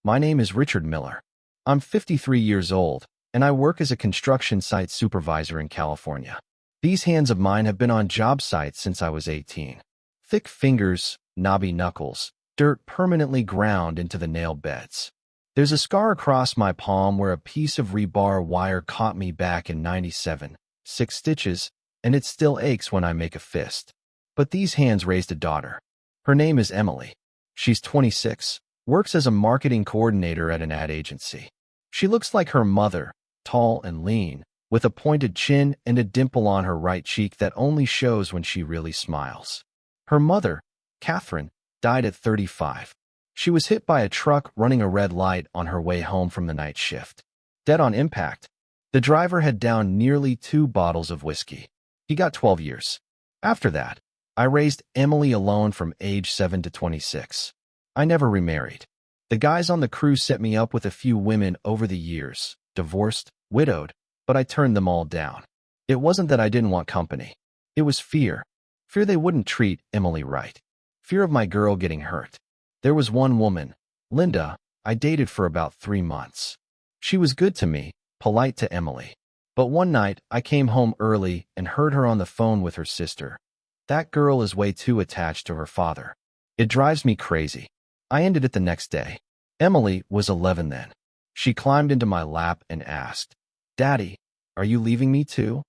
My name is Richard Miller. I'm 53 years old, and I work as a construction site supervisor in California. These hands of mine have been on job sites since I was 18. Thick fingers, knobby knuckles, dirt permanently ground into the nail beds. There's a scar across my palm where a piece of rebar wire caught me back in '97, 6 stitches, and it still aches when I make a fist. But these hands raised a daughter. Her name is Emily. She's 26, works as a marketing coordinator at an ad agency. She looks like her mother, tall and lean, with a pointed chin and a dimple on her right cheek that only shows when she really smiles. Her mother, Catherine, died at 35. She was hit by a truck running a red light on her way home from the night shift. Dead on impact. The driver had downed nearly 2 bottles of whiskey. He got 12 years. After that, I raised Emily alone from age 7 to 26. I never remarried. The guys on the crew set me up with a few women over the years, divorced, widowed, but I turned them all down. It wasn't that I didn't want company. It was fear. Fear they wouldn't treat Emily right. Fear of my girl getting hurt. There was one woman, Linda, I dated for about 3 months. She was good to me, polite to Emily. But one night, I came home early and heard her on the phone with her sister. That girl is way too attached to her father. It drives me crazy. I ended it the next day. Emily was 11 then. She climbed into my lap and asked, "Daddy, are you leaving me too?"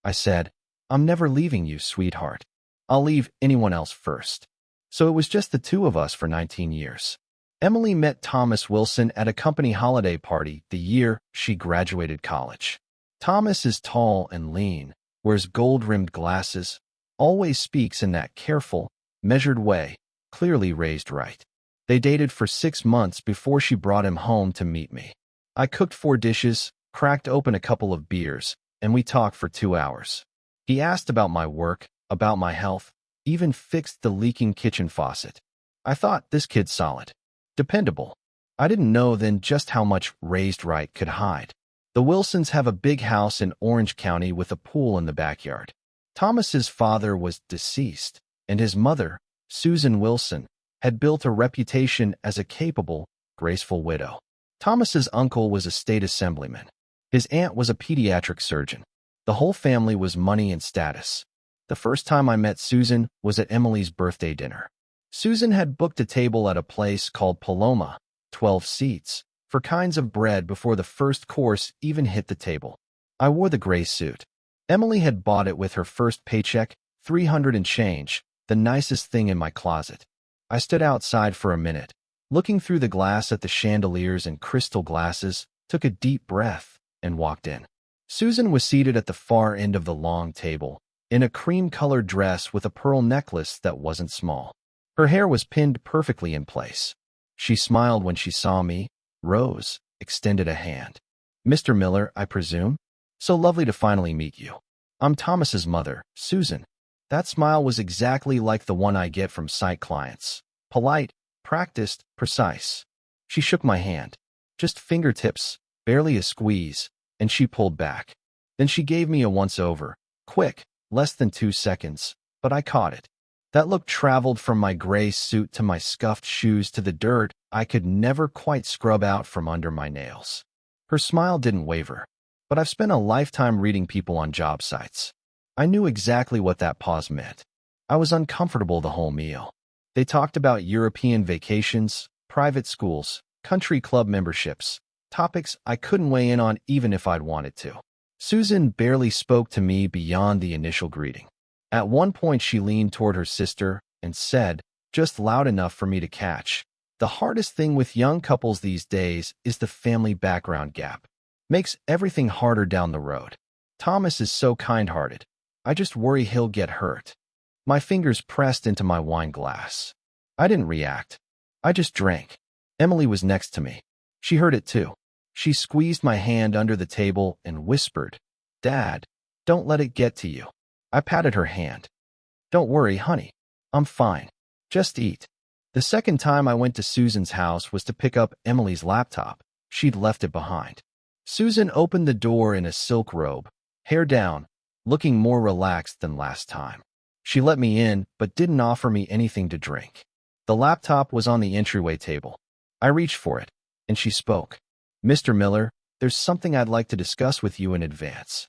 I said, "I'm never leaving you, sweetheart. I'll leave anyone else first." So it was just the two of us for 19 years. Emily met Thomas Wilson at a company holiday party the year she graduated college. Thomas is tall and lean, wears gold-rimmed glasses, always speaks in that careful, measured way, clearly raised right. They dated for 6 months before she brought him home to meet me. I cooked 4 dishes, cracked open a couple of beers, and we talked for 2 hours. He asked about my work, about my health, even fixed the leaking kitchen faucet. I thought, this kid's solid. Dependable. I didn't know then just how much raised right could hide. The Wilsons have a big house in Orange County with a pool in the backyard. Thomas's father was deceased, and his mother, Susan Wilson, had built a reputation as a capable, graceful widow. Thomas's uncle was a state assemblyman. His aunt was a pediatric surgeon. The whole family was money and status. The first time I met Susan was at Emily's birthday dinner. Susan had booked a table at a place called Paloma, 12 seats, for kinds of bread before the first course even hit the table. I wore the gray suit. Emily had bought it with her first paycheck, 300 and change, the nicest thing in my closet. I stood outside for a minute, looking through the glass at the chandeliers and crystal glasses, took a deep breath, and walked in. Susan was seated at the far end of the long table, in a cream-colored dress with a pearl necklace that wasn't small. Her hair was pinned perfectly in place. She smiled when she saw me, rose, extended a hand. "Mr. Miller, I presume? So lovely to finally meet you. I'm Thomas's mother, Susan." That smile was exactly like the one I get from site clients. Polite, practiced, precise. She shook my hand. Just fingertips, barely a squeeze, and she pulled back. Then she gave me a once-over, quick, less than 2 seconds, but I caught it. That look traveled from my gray suit to my scuffed shoes to the dirt I could never quite scrub out from under my nails. Her smile didn't waver, but I've spent a lifetime reading people on job sites. I knew exactly what that pause meant. I was uncomfortable the whole meal. They talked about European vacations, private schools, country club memberships, topics I couldn't weigh in on even if I'd wanted to. Susan barely spoke to me beyond the initial greeting. At one point she leaned toward her sister and said, just loud enough for me to catch, "The hardest thing with young couples these days is the family background gap. Makes everything harder down the road. Thomas is so kind-hearted. I just worry he'll get hurt." My fingers pressed into my wine glass. I didn't react. I just drank. Emily was next to me. She heard it too. She squeezed my hand under the table and whispered, "Dad, don't let it get to you." I patted her hand. "Don't worry, honey. I'm fine. Just eat." The second time I went to Susan's house was to pick up Emily's laptop. She'd left it behind. Susan opened the door in a silk robe, hair down, looking more relaxed than last time. She let me in, but didn't offer me anything to drink. The laptop was on the entryway table. I reached for it. and she spoke. "Mr. Miller, there's something I'd like to discuss with you in advance."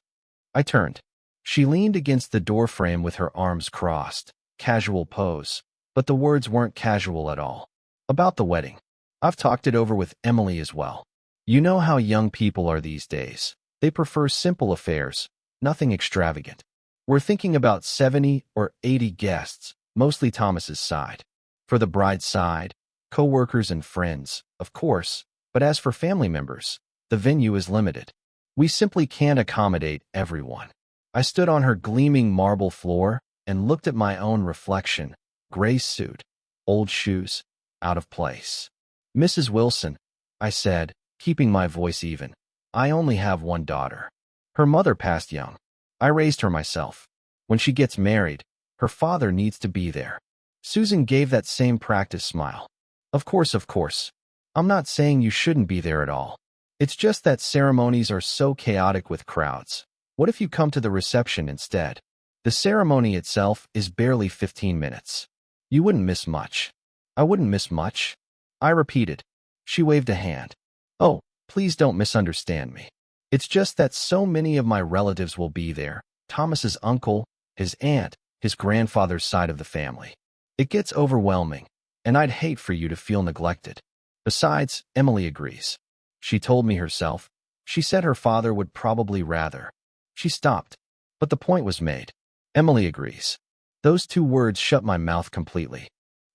I turned. She leaned against the doorframe with her arms crossed. Casual pose. But the words weren't casual at all. "About the wedding. I've talked it over with Emily as well. You know how young people are these days. They prefer simple affairs, nothing extravagant. We're thinking about 70 or 80 guests, mostly Thomas's side. For the bride's side, co-workers and friends, of course, but as for family members, the venue is limited. We simply can't accommodate everyone." I stood on her gleaming marble floor and looked at my own reflection. Gray suit, old shoes, out of place. "Mrs. Wilson," I said, keeping my voice even, "I only have one daughter. Her mother passed young. I raised her myself. When she gets married, her father needs to be there." Susan gave that same practice smile. Of course. I'm not saying you shouldn't be there at all. It's just that ceremonies are so chaotic with crowds. What if you come to the reception instead? The ceremony itself is barely 15 minutes. You wouldn't miss much." "I wouldn't miss much," I repeated. She waved a hand. "Oh, please don't misunderstand me. It's just that so many of my relatives will be there. Thomas's uncle, his aunt, his grandfather's side of the family. It gets overwhelming, and I'd hate for you to feel neglected. Besides, Emily agrees. She told me herself. She said her father would probably rather." She stopped, but the point was made. Emily agrees. Those two words shut my mouth completely.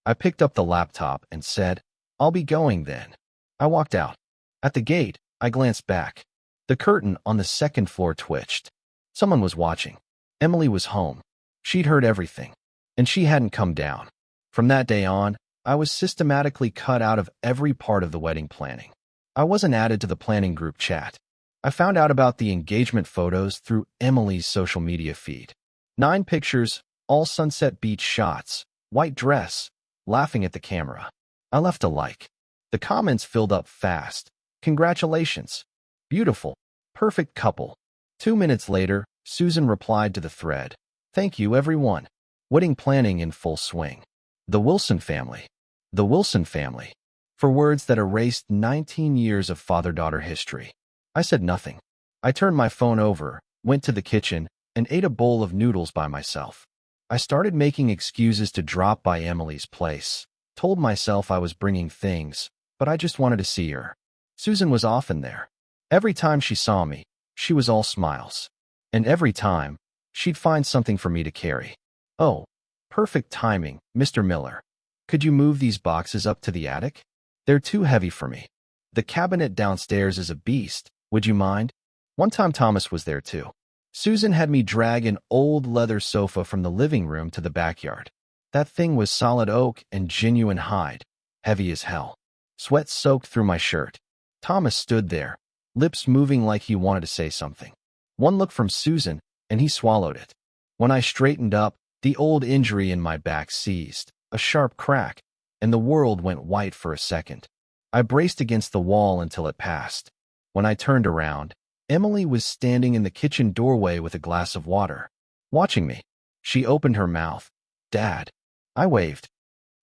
I picked up the laptop and said, "I'll be going then." I walked out. At the gate, I glanced back. The curtain on the second floor twitched. Someone was watching. Emily was home. She'd heard everything, and she hadn't come down. From that day on, I was systematically cut out of every part of the wedding planning. I wasn't added to the planning group chat. I found out about the engagement photos through Emily's social media feed. 9 pictures, all sunset beach shots, white dress, laughing at the camera. I left a like. The comments filled up fast. "Congratulations. Beautiful. Perfect couple." 2 minutes later, Susan replied to the thread. "Thank you, everyone. Wedding planning in full swing. The Wilson family. The Wilson family." For words that erased 19 years of father-daughter history. I said nothing. I turned my phone over, went to the kitchen, and ate a bowl of noodles by myself. I started making excuses to drop by Emily's place. Told myself I was bringing things, but I just wanted to see her. Susan was often there. Every time she saw me, she was all smiles. And every time, she'd find something for me to carry. "Oh, perfect timing, Mr. Miller. Could you move these boxes up to the attic? They're too heavy for me. The cabinet downstairs is a beast. Would you mind?" One time Thomas was there too. Susan had me drag an old leather sofa from the living room to the backyard. That thing was solid oak and genuine hide, heavy as hell. Sweat soaked through my shirt. Thomas stood there, lips moving like he wanted to say something. One look from Susan, and he swallowed it. When I straightened up, the old injury in my back seized, a sharp crack, and the world went white for a second. I braced against the wall until it passed. When I turned around, Emily was standing in the kitchen doorway with a glass of water, watching me. She opened her mouth. "Dad." I waved.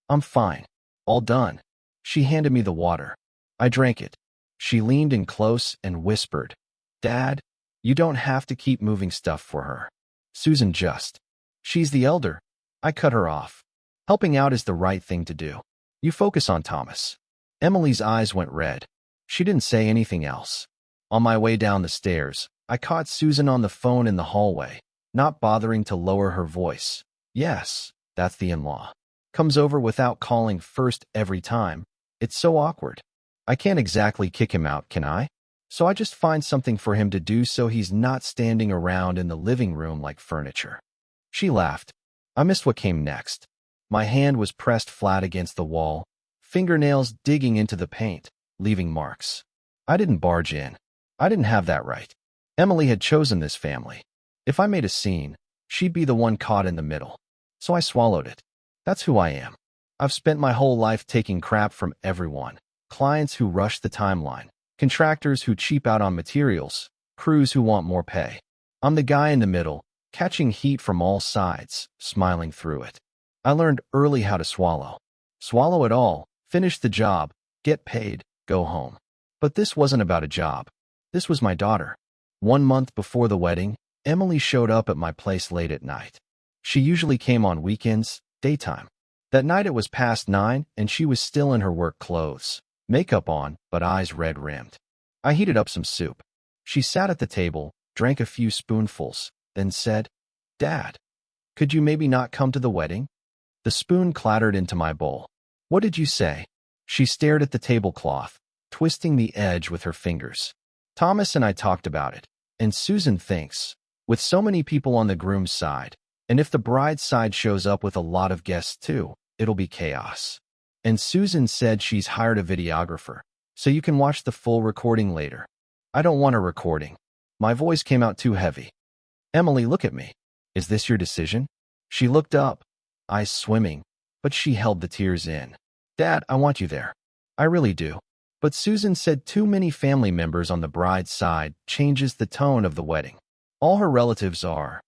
"I'm fine. All done." She handed me the water. I drank it. She leaned in close and whispered, "Dad, you don't have to keep moving stuff for her. Susan just. She's the elder." I cut her off. "Helping out is the right thing to do. You focus on Thomas." Emily's eyes went red. She didn't say anything else. On my way down the stairs, I caught Susan on the phone in the hallway, not bothering to lower her voice. "Yes, that's the in-law. Comes over without calling first every time. It's so awkward. I can't exactly kick him out, can I? So I just find something for him to do so he's not standing around in the living room like furniture." She laughed. I missed what came next. My hand was pressed flat against the wall, fingernails digging into the paint, leaving marks. I didn't barge in. I didn't have that right. Emily had chosen this family. If I made a scene, she'd be the one caught in the middle. So I swallowed it. That's who I am. I've spent my whole life taking crap from everyone. Clients who rush the timeline, contractors who cheap out on materials, crews who want more pay. I'm the guy in the middle, catching heat from all sides, smiling through it. I learned early how to swallow. Swallow it all, finish the job, get paid, go home. But this wasn't about a job. This was my daughter. 1 month before the wedding, Emily showed up at my place late at night. She usually came on weekends, daytime. That night it was past 9 and she was still in her work clothes, makeup on, but eyes red-rimmed. I heated up some soup. She sat at the table, drank a few spoonfuls, then said, "Dad, could you maybe not come to the wedding?" The spoon clattered into my bowl. "What did you say?" She stared at the tablecloth, twisting the edge with her fingers. "Thomas and I talked about it, and Susan thinks, with so many people on the groom's side, and if the bride's side shows up with a lot of guests too, it'll be chaos. And Susan said she's hired a videographer, so you can watch the full recording later." "I don't want a recording." My voice came out too heavy. "Emily, look at me. Is this your decision?" She looked up, eyes swimming, but she held the tears in. "Dad, I want you there. I really do. But Susan said too many family members on the bride's side changes the tone of the wedding. All her relatives are,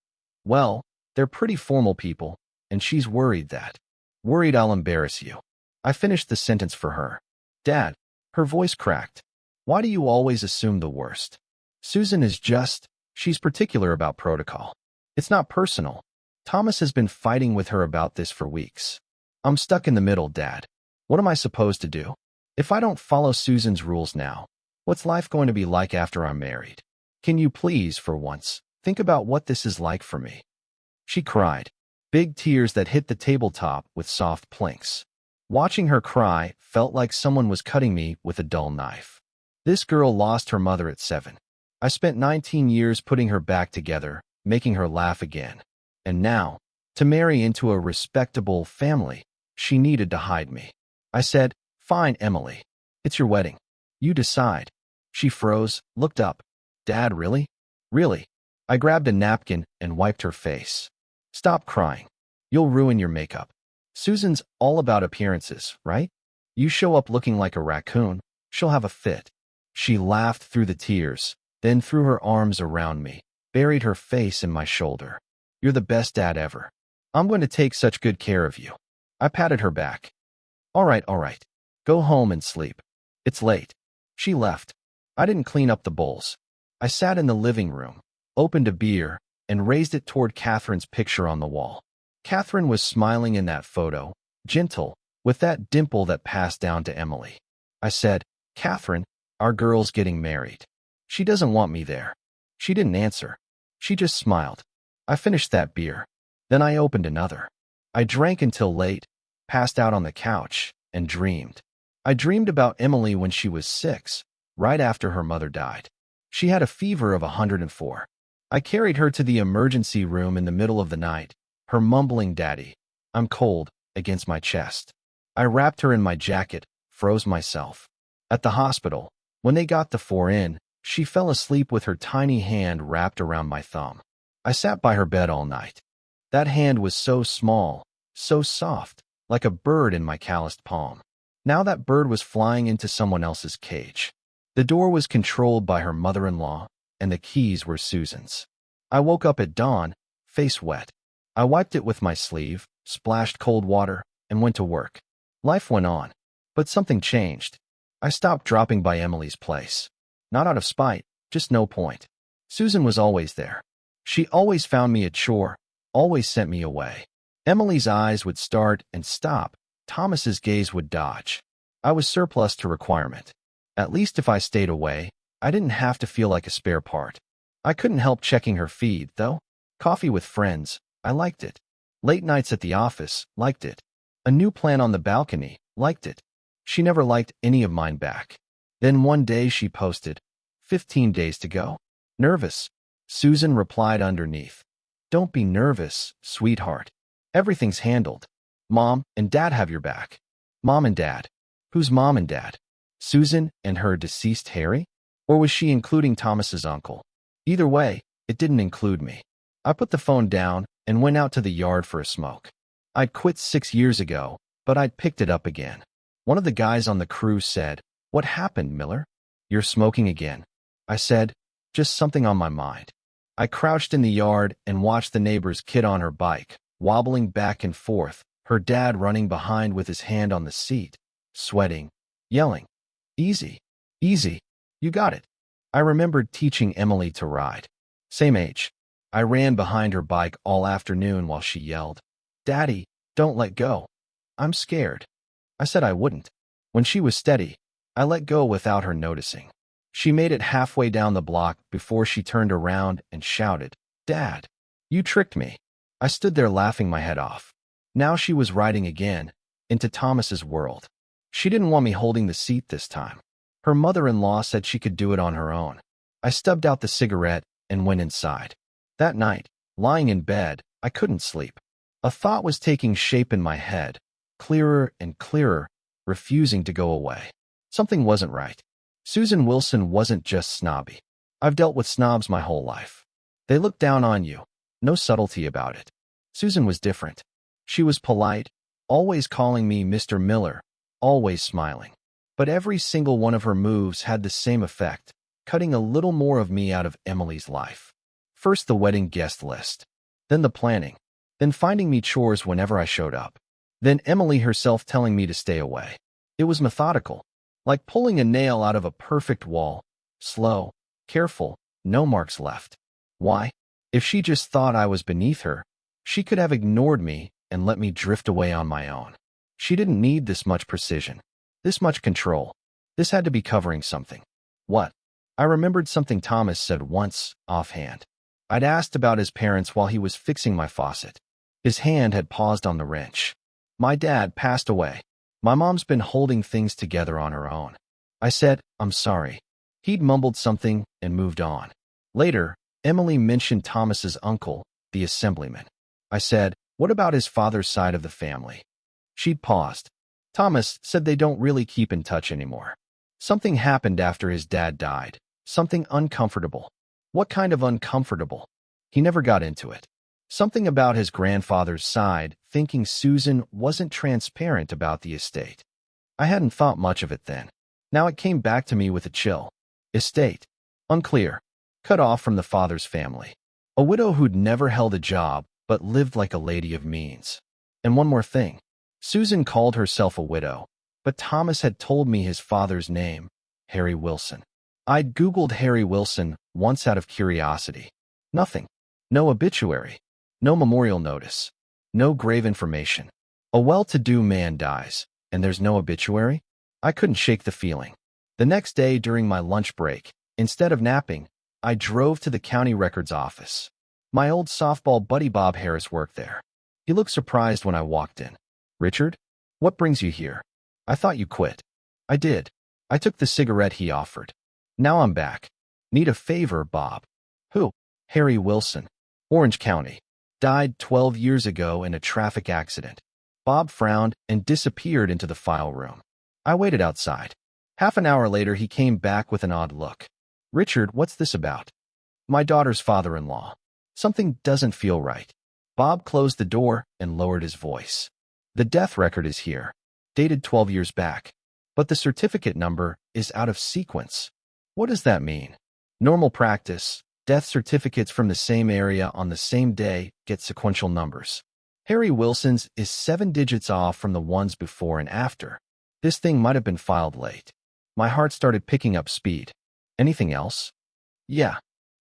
well, they're pretty formal people, and she's worried I'll embarrass you." I finished the sentence for her. "Dad," her voice cracked, "why do you always assume the worst? Susan is she's particular about protocol. It's not personal. Thomas has been fighting with her about this for weeks. I'm stuck in the middle, Dad. What am I supposed to do? If I don't follow Susan's rules now, what's life going to be like after I'm married? Can you please, for once, think about what this is like for me?" She cried, big tears that hit the tabletop with soft plinks. Watching her cry felt like someone was cutting me with a dull knife. This girl lost her mother at 7. I spent 19 years putting her back together, making her laugh again. And now, to marry into a respectable family, she needed to hide me. I said, "Fine, Emily. It's your wedding. You decide." She froze, looked up. "Dad, really? Really?" I grabbed a napkin and wiped her face. "Stop crying. You'll ruin your makeup. Susan's all about appearances, right? You show up looking like a raccoon, she'll have a fit." She laughed through the tears, then threw her arms around me, buried her face in my shoulder. "You're the best dad ever. I'm going to take such good care of you." I patted her back. All right. Go home and sleep. It's late." She left. I didn't clean up the bowls. I sat in the living room, opened a beer, and raised it toward Catherine's picture on the wall. Catherine was smiling in that photo, gentle, with that dimple that passed down to Emily. I said, "Catherine, our girl's getting married. She doesn't want me there." She didn't answer. She just smiled. I finished that beer. Then I opened another. I drank until late, passed out on the couch, and dreamed. I dreamed about Emily when she was 6, right after her mother died. She had a fever of 104. I carried her to the emergency room in the middle of the night, her mumbling, "Daddy, I'm cold," against my chest. I wrapped her in my jacket, froze myself. At the hospital, when they got the 4 in, she fell asleep with her tiny hand wrapped around my thumb. I sat by her bed all night. That hand was so small, so soft, like a bird in my calloused palm. Now that bird was flying into someone else's cage. The door was controlled by her mother-in-law, and the keys were Susan's. I woke up at dawn, face wet. I wiped it with my sleeve, splashed cold water, and went to work. Life went on, but something changed. I stopped dropping by Emily's place. Not out of spite, just no point. Susan was always there. She always found me a chore, always sent me away. Emily's eyes would start and stop. Thomas's gaze would dodge. I was surplus to requirement. At least if I stayed away, I didn't have to feel like a spare part. I couldn't help checking her feed, though. Coffee with friends, I liked it. Late nights at the office, liked it. A new plant on the balcony, liked it. She never liked any of mine back. Then one day she posted, 15 days to go. Nervous. Susan replied underneath, "Don't be nervous, sweetheart. Everything's handled. Mom and Dad have your back." Mom and Dad. Who's Mom and Dad? Susan and her deceased Harry? Or was she including Thomas's uncle? Either way, it didn't include me. I put the phone down and went out to the yard for a smoke. I'd quit 6 years ago, but I'd picked it up again. One of the guys on the crew said, "What happened, Miller? You're smoking again." I said, "Just something on my mind." I crouched in the yard and watched the neighbor's kid on her bike, wobbling back and forth, her dad running behind with his hand on the seat, sweating, yelling, "Easy. Easy. You got it. I remembered teaching Emily to ride. Same age. I ran behind her bike all afternoon while she yelled, "Daddy, don't let go. I'm scared." I said I wouldn't. When she was steady, I let go without her noticing. She made it halfway down the block before she turned around and shouted, "Dad, you tricked me." I stood there laughing my head off. Now she was riding again, into Thomas's world. She didn't want me holding the seat this time. Her mother-in-law said she could do it on her own. I stubbed out the cigarette and went inside. That night, lying in bed, I couldn't sleep. A thought was taking shape in my head, clearer and clearer, refusing to go away. Something wasn't right. Susan Wilson wasn't just snobby. I've dealt with snobs my whole life. They look down on you. No subtlety about it. Susan was different. She was polite, always calling me Mr. Miller, always smiling. But every single one of her moves had the same effect, cutting a little more of me out of Emily's life. First the wedding guest list. Then the planning. Then finding me chores whenever I showed up. Then Emily herself telling me to stay away. It was methodical, like pulling a nail out of a perfect wall. Slow, careful, no marks left. Why? If she just thought I was beneath her, she could have ignored me and let me drift away on my own. She didn't need this much precision, this much control. This had to be covering something. What? I remembered something Thomas said once, offhand. I'd asked about his parents while he was fixing my faucet. His hand had paused on the wrench. My dad passed away. My mom's been holding things together on her own. I said, "I'm sorry." He'd mumbled something and moved on. Later, Emily mentioned Thomas's uncle, the assemblyman. I said, "What about his father's side of the family?" She'd paused. Thomas said they don't really keep in touch anymore. Something happened after his dad died. Something uncomfortable. What kind of uncomfortable? He never got into it. Something about his grandfather's side, thinking Susan wasn't transparent about the estate. I hadn't thought much of it then. Now it came back to me with a chill. Estate. Unclear. Cut off from the father's family. A widow who'd never held a job, but lived like a lady of means. And one more thing. Susan called herself a widow, but Thomas had told me his father's name, Harry Wilson. I'd Googled Harry Wilson once out of curiosity. Nothing. No obituary. No memorial notice. No grave information. A well-to-do man dies, and there's no obituary? I couldn't shake the feeling. The next day during my lunch break, instead of napping, I drove to the county records office. My old softball buddy Bob Harris worked there. He looked surprised when I walked in. "Richard, what brings you here? I thought you quit." I did. I took the cigarette he offered. "Now I'm back. Need a favor, Bob." "Who?" "Harry Wilson. Orange County. Died 12 years ago in a traffic accident." Bob frowned and disappeared into the file room. I waited outside. Half an hour later, he came back with an odd look. "Richard, what's this about?" "My daughter's father-in-law. Something doesn't feel right." Bob closed the door and lowered his voice. "The death record is here, dated 12 years back, but the certificate number is out of sequence." "What does that mean?" "Normal practice. Death certificates from the same area on the same day get sequential numbers. Harry Wilson's is 7 digits off from the ones before and after. This thing might have been filed late." My heart started picking up speed. "Anything else?" "Yeah."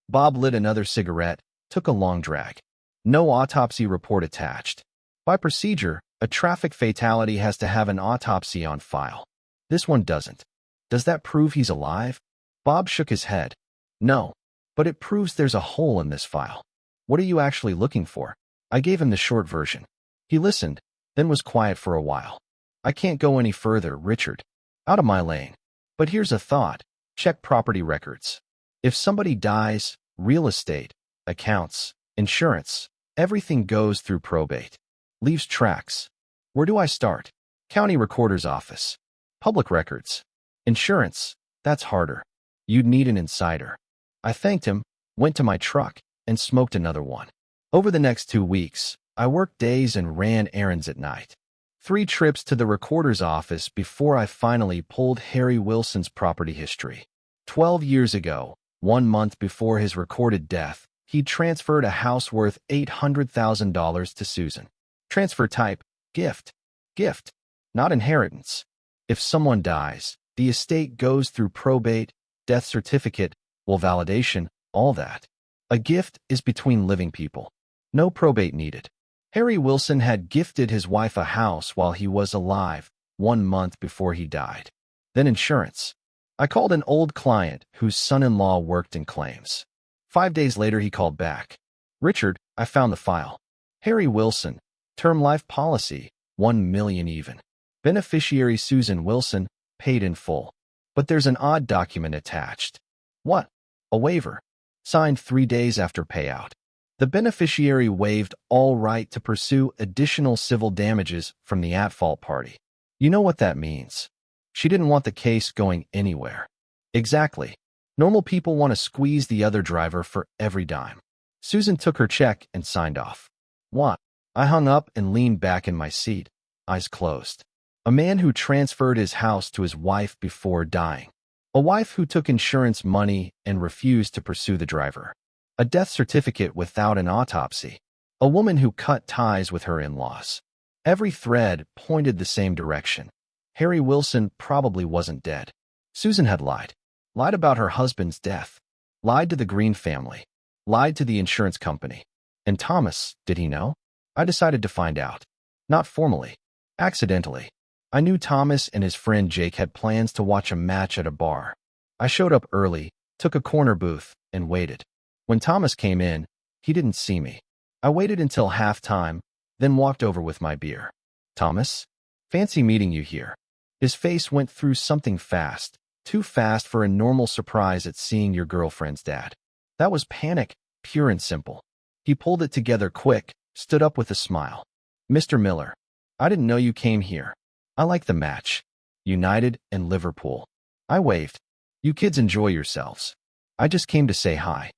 Bob lit another cigarette, took a long drag. "No autopsy report attached. By procedure, a traffic fatality has to have an autopsy on file. This one doesn't. Does that prove he's alive?" Bob shook his head. "No. But it proves there's a hole in this file." "What are you actually looking for?" I gave him the short version. He listened, then was quiet for a while. "I can't go any further, Richard. Out of my lane. But here's a thought. Check property records. If somebody dies, real estate, accounts, insurance, everything goes through probate. Leaves tracks. Where do I start?" "County recorder's office. Public records. Insurance. That's harder. You'd need an insider." I thanked him, went to my truck, and smoked another one. Over the next 2 weeks, I worked days and ran errands at night. 3 trips to the recorder's office before I finally pulled Harry Wilson's property history. 12 years ago, 1 month before his recorded death, he transferred a house worth $800,000 to Susan. Transfer type, gift. Gift, not inheritance. If someone dies, The estate goes through probate, death certificate, will validation, all that. A gift is between living people. No probate needed. Harry Wilson had gifted his wife a house while he was alive, 1 month before he died. Then insurance. I called an old client whose son-in-law worked in claims. 5 days later, he called back. Richard, I found the file. Harry Wilson, term life policy, 1 million even. Beneficiary Susan Wilson, paid in full. But there's an odd document attached. What? A waiver. Signed 3 days after payout. The beneficiary waived all right to pursue additional civil damages from the at-fault party. You know what that means. She didn't want the case going anywhere. Exactly. Normal people want to squeeze the other driver for every dime. Susan took her check and signed off. What? I hung up and leaned back in my seat, eyes closed. A man who transferred his house to his wife before dying. A wife who took insurance money and refused to pursue the driver. A death certificate without an autopsy. A woman who cut ties with her in-laws. Every thread pointed the same direction. Harry Wilson probably wasn't dead. Susan had lied. Lied about her husband's death. Lied to the Green family. Lied to the insurance company. And Thomas, did he know? I decided to find out. Not formally. Accidentally. I knew Thomas and his friend Jake had plans to watch a match at a bar. I showed up early, took a corner booth, and waited. When Thomas came in, he didn't see me. I waited until halftime, then walked over with my beer. Thomas? Fancy meeting you here. His face went through something fast, too fast for a normal surprise at seeing your girlfriend's dad. That was panic, pure and simple. He pulled it together quick, stood up with a smile. Mr. Miller, I didn't know you came here. I like the match. United and Liverpool. I waved. You kids enjoy yourselves. I just came to say hi.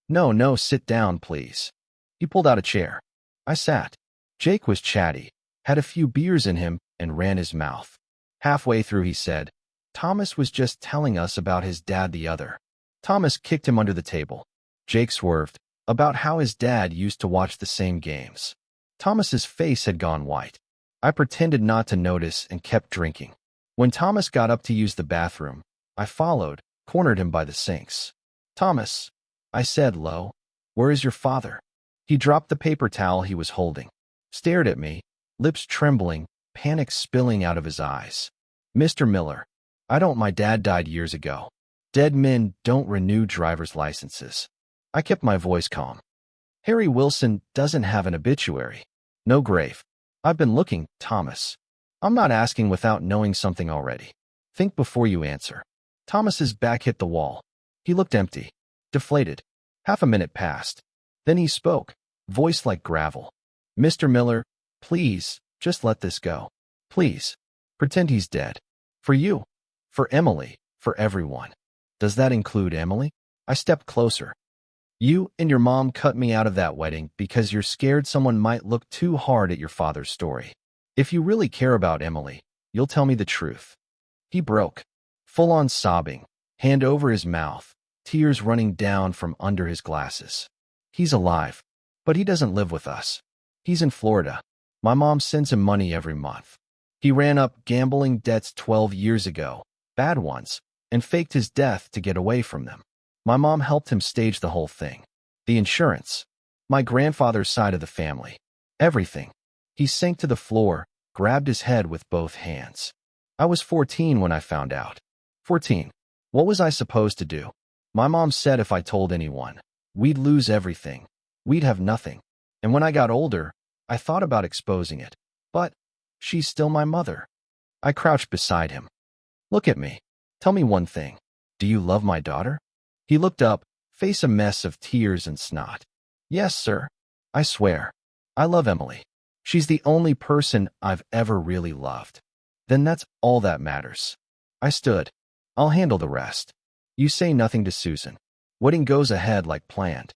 No, sit down, please. He pulled out a chair. I sat. Jake was chatty, had a few beers in him, and ran his mouth. Halfway through, he said, Thomas was just telling us about his dad the other. Thomas kicked him under the table. Jake swerved, about how his dad used to watch the same games. Thomas's face had gone white. I pretended not to notice and kept drinking. When Thomas got up to use the bathroom, I followed, cornered him by the sinks. Thomas, I said low, where is your father? He dropped the paper towel he was holding, stared at me, lips trembling, panic spilling out of his eyes. Mr. Miller, my dad died years ago. Dead men don't renew driver's licenses. I kept my voice calm. Harry Wilson doesn't have an obituary. No grave. I've been looking, Thomas. I'm not asking without knowing something already. Think before you answer. Thomas's back hit the wall. He looked empty, deflated. Half a minute passed. Then he spoke, voice like gravel. Mr. Miller, please, just let this go. Please. Pretend he's dead. For you. For Emily. For everyone. Does that include Emily? I stepped closer. You and your mom cut me out of that wedding because you're scared someone might look too hard at your father's story. If you really care about Emily, you'll tell me the truth. He broke. Full-on sobbing, hand over his mouth, tears running down from under his glasses. He's alive, but he doesn't live with us. He's in Florida. My mom sends him money every month. He ran up gambling debts 12 years ago, bad ones, and faked his death to get away from them. My mom helped him stage the whole thing. The insurance. My grandfather's side of the family. Everything. He sank to the floor, grabbed his head with both hands. I was 14 when I found out. 14. What was I supposed to do? My mom said if I told anyone, we'd lose everything. We'd have nothing. And when I got older, I thought about exposing it. But she's still my mother. I crouched beside him. Look at me. Tell me one thing. Do you love my daughter? He looked up, face a mess of tears and snot. Yes, sir. I swear. I love Emily. She's the only person I've ever really loved. Then that's all that matters. I stood. I'll handle the rest. You say nothing to Susan. Wedding goes ahead like planned.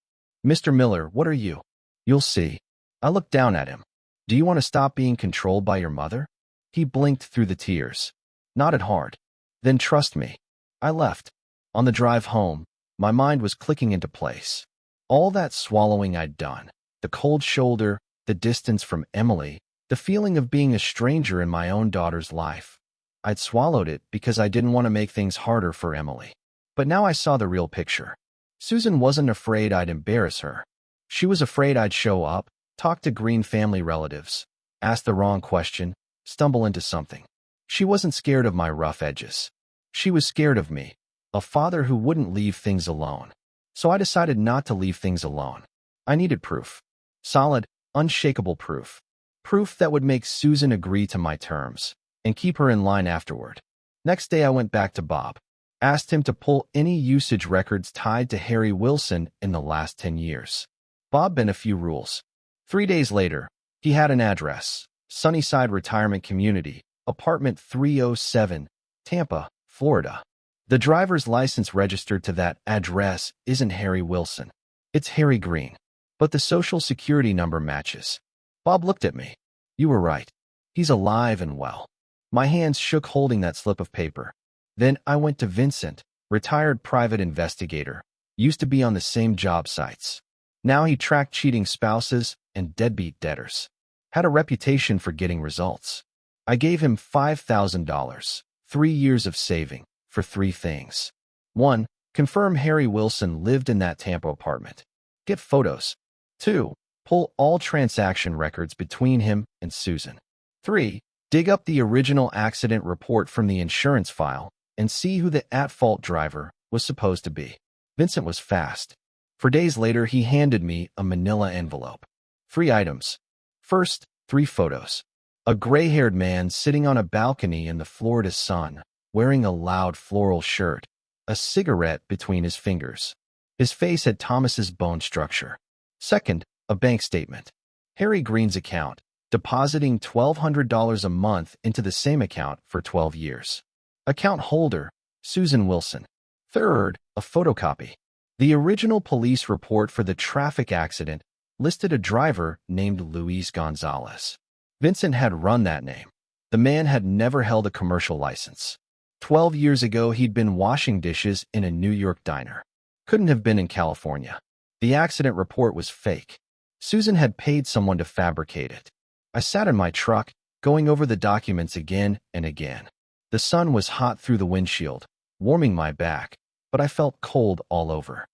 Mr. Miller, what are you? You'll see. I looked down at him. Do you want to stop being controlled by your mother? He blinked through the tears. Nodded hard. Then trust me. I left. On the drive home, my mind was clicking into place. All that swallowing I'd done, the cold shoulder, the distance from Emily, the feeling of being a stranger in my own daughter's life. I'd swallowed it because I didn't want to make things harder for Emily. But now I saw the real picture. Susan wasn't afraid I'd embarrass her. She was afraid I'd show up, talk to Green family relatives, ask the wrong question, stumble into something. She wasn't scared of my rough edges. She was scared of me, a father who wouldn't leave things alone. So I decided not to leave things alone. I needed proof. Solid, unshakable proof. Proof that would make Susan agree to my terms and keep her in line afterward. Next day I went back to Bob. Asked him to pull any usage records tied to Harry Wilson in the last 10 years. Bob bent a few rules. 3 days later, he had an address, Sunnyside Retirement Community, apartment 307, Tampa, Florida. The driver's license registered to that address isn't Harry Wilson. It's Harry Green. But the social security number matches. Bob looked at me. You were right. He's alive and well. My hands shook holding that slip of paper. Then I went to Vincent, retired private investigator, used to be on the same job sites. Now he tracked cheating spouses and deadbeat debtors. Had a reputation for getting results. I gave him $5,000, 3 years of saving, for 3 things. 1. Confirm Harry Wilson lived in that Tampa apartment. Get photos. 2. Pull all transaction records between him and Susan. 3. Dig up the original accident report from the insurance file and see who the at-fault driver was supposed to be. Vincent was fast. For days later, he handed me a manila envelope. 3 items. First, 3 photos. A gray-haired man sitting on a balcony in the Florida sun, wearing a loud floral shirt, a cigarette between his fingers. His face had Thomas's bone structure. Second, a bank statement. Harry Green's account, depositing $1,200 a month into the same account for 12 years. Account holder, Susan Wilson. Third, a photocopy. The original police report for the traffic accident listed a driver named Luis Gonzalez. Vincent had run that name. The man had never held a commercial license. 12 years ago, he'd been washing dishes in a New York diner. Couldn't have been in California. The accident report was fake. Susan had paid someone to fabricate it. I sat in my truck, going over the documents again and again. The sun was hot through the windshield, warming my back, but I felt cold all over.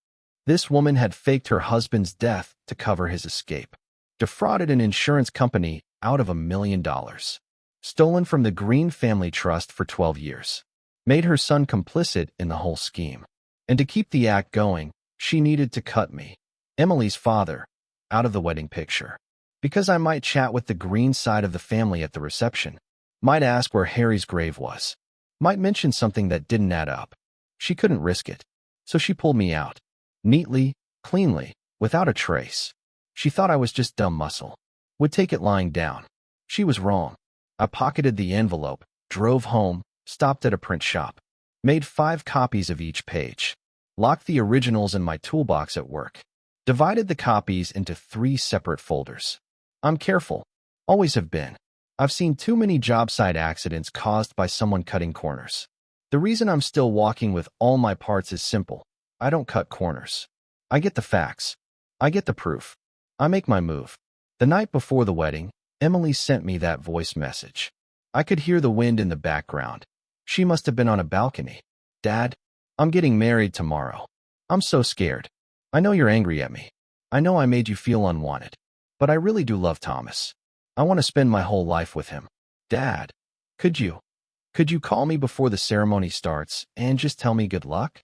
This woman had faked her husband's death to cover his escape. Defrauded an insurance company out of $1 million. Stolen from the Green family trust for 12 years. Made her son complicit in the whole scheme. And to keep the act going, she needed to cut me, Emily's father, out of the wedding picture. Because I might chat with the Green side of the family at the reception. Might ask where Harry's grave was. Might mention something that didn't add up. She couldn't risk it. So she pulled me out. Neatly, cleanly, without a trace. She thought I was just dumb muscle. Would take it lying down. She was wrong. I pocketed the envelope, drove home, stopped at a print shop. Made 5 copies of each page. Locked the originals in my toolbox at work. Divided the copies into 3 separate folders. I'm careful. Always have been. I've seen too many job site accidents caused by someone cutting corners. The reason I'm still walking with all my parts is simple. I don't cut corners. I get the facts. I get the proof. I make my move. The night before the wedding, Emily sent me that voice message. I could hear the wind in the background. She must have been on a balcony. Dad, I'm getting married tomorrow. I'm so scared. I know you're angry at me. I know I made you feel unwanted. But I really do love Thomas. I want to spend my whole life with him. Dad, could you call me before the ceremony starts and just tell me good luck?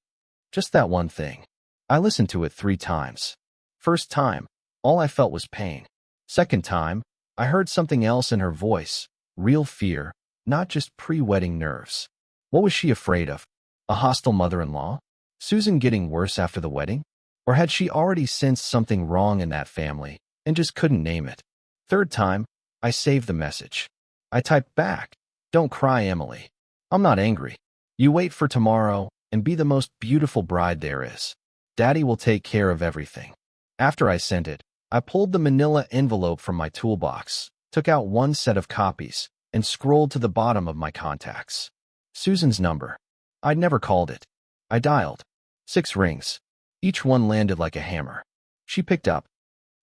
Just that one thing. I listened to it 3 times. First time, all I felt was pain. Second time, I heard something else in her voice, real fear, not just pre-wedding nerves. What was she afraid of? A hostile mother-in-law? Susan getting worse after the wedding? Or had she already sensed something wrong in that family and just couldn't name it? Third time, I saved the message. I typed back, "Don't cry, Emily. I'm not angry. You wait for tomorrow and be the most beautiful bride there is. Daddy will take care of everything." After I sent it, I pulled the manila envelope from my toolbox, took out 1 set of copies, and scrolled to the bottom of my contacts. Susan's number. I'd never called it. I dialed. 6 rings. Each one landed like a hammer. She picked up.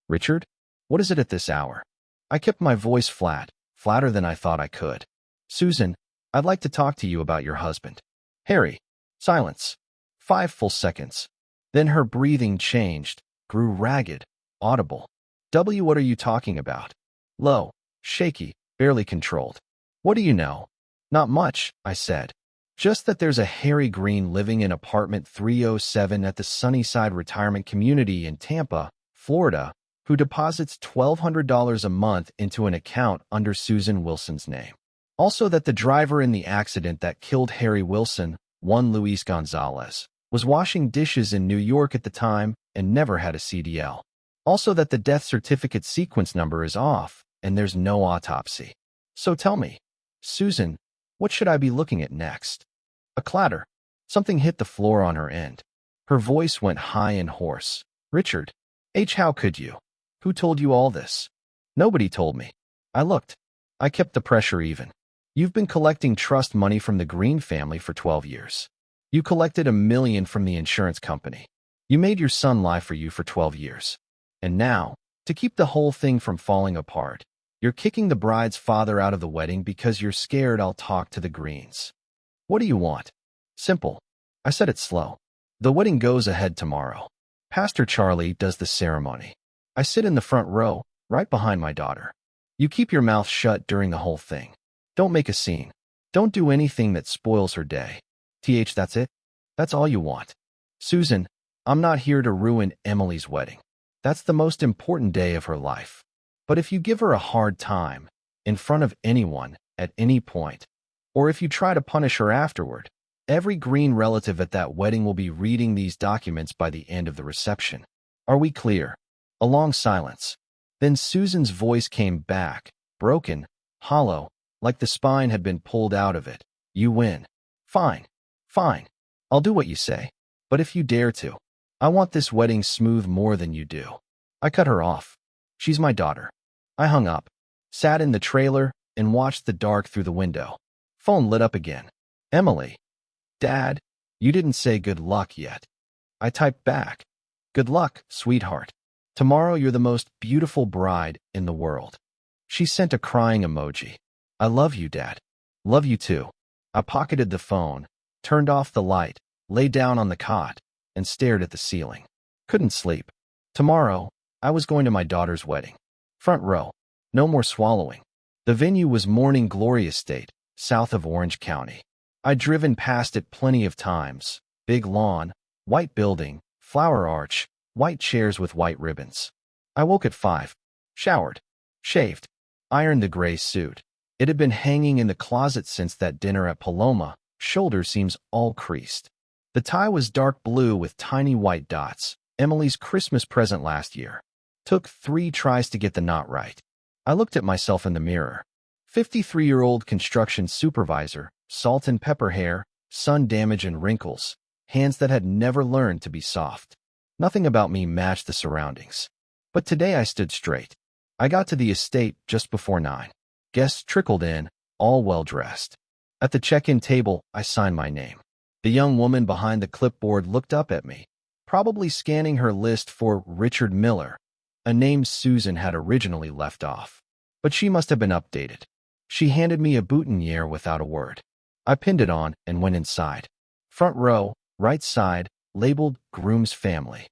"Richard? What is it at this hour?" I kept my voice flat, flatter than I thought I could. "Susan, I'd like to talk to you about your husband. Harry. Silence. 5 full seconds. Then her breathing changed, grew ragged, audible. What are you talking about? Low, shaky, barely controlled. What do you know? Not much, I said. Just that there's a Harry Green living in apartment 307 at the Sunnyside Retirement Community in Tampa, Florida, who deposits $1,200 a month into an account under Susan Wilson's name. Also that the driver in the accident that killed Harry Wilson, one Luis Gonzalez, was washing dishes in New York at the time and never had a CDL. Also that the death certificate sequence number is off and there's no autopsy. So tell me, Susan, what should I be looking at next? A clatter. Something hit the floor on her end. Her voice went high and hoarse. Richard. How could you? Who told you all this? Nobody told me. I looked. I kept the pressure even. You've been collecting trust money from the Green family for 12 years. You collected $1 million from the insurance company. You made your son lie for you for 12 years. And now, to keep the whole thing from falling apart, you're kicking the bride's father out of the wedding because you're scared I'll talk to the Greens. What do you want? Simple. I said it slow. The wedding goes ahead tomorrow. Pastor Charlie does the ceremony. I sit in the front row, right behind my daughter. You keep your mouth shut during the whole thing. Don't make a scene. Don't do anything that spoils her day. That's it? That's all you want. Susan, I'm not here to ruin Emily's wedding. That's the most important day of her life. But if you give her a hard time, in front of anyone, at any point, or if you try to punish her afterward, every Green relative at that wedding will be reading these documents by the end of the reception. Are we clear? A long silence. Then Susan's voice came back, broken, hollow, like the spine had been pulled out of it. You win. Fine. Fine. I'll do what you say. But if you dare to, I want this wedding smooth more than you do. I cut her off. She's my daughter. I hung up, sat in the trailer, and watched the dark through the window. Phone lit up again. Emily. Dad, you didn't say good luck yet. I typed back. Good luck, sweetheart. Tomorrow you're the most beautiful bride in the world. She sent a crying emoji. I love you, Dad. Love you too. I pocketed the phone, turned off the light, lay down on the cot, and stared at the ceiling. Couldn't sleep. Tomorrow, I was going to my daughter's wedding. Front row. No more swallowing. The venue was Morning Glory Estate, south of Orange County. I'd driven past it plenty of times. Big lawn, white building, flower arch, white chairs with white ribbons. I woke at 5. Showered. Shaved. Ironed the gray suit. It had been hanging in the closet since that dinner at Paloma, shoulder seams all creased. The tie was dark blue with tiny white dots, Emily's Christmas present last year. Took 3 tries to get the knot right. I looked at myself in the mirror. 53-year-old construction supervisor, salt and pepper hair, sun damage and wrinkles, hands that had never learned to be soft. Nothing about me matched the surroundings. But today I stood straight. I got to the estate just before 9. Guests trickled in, all well-dressed. At the check-in table, I signed my name. The young woman behind the clipboard looked up at me, probably scanning her list for Richard Miller, a name Susan had originally left off. But she must have been updated. She handed me a boutonniere without a word. I pinned it on and went inside. Front row, right side, labeled Groom's Family.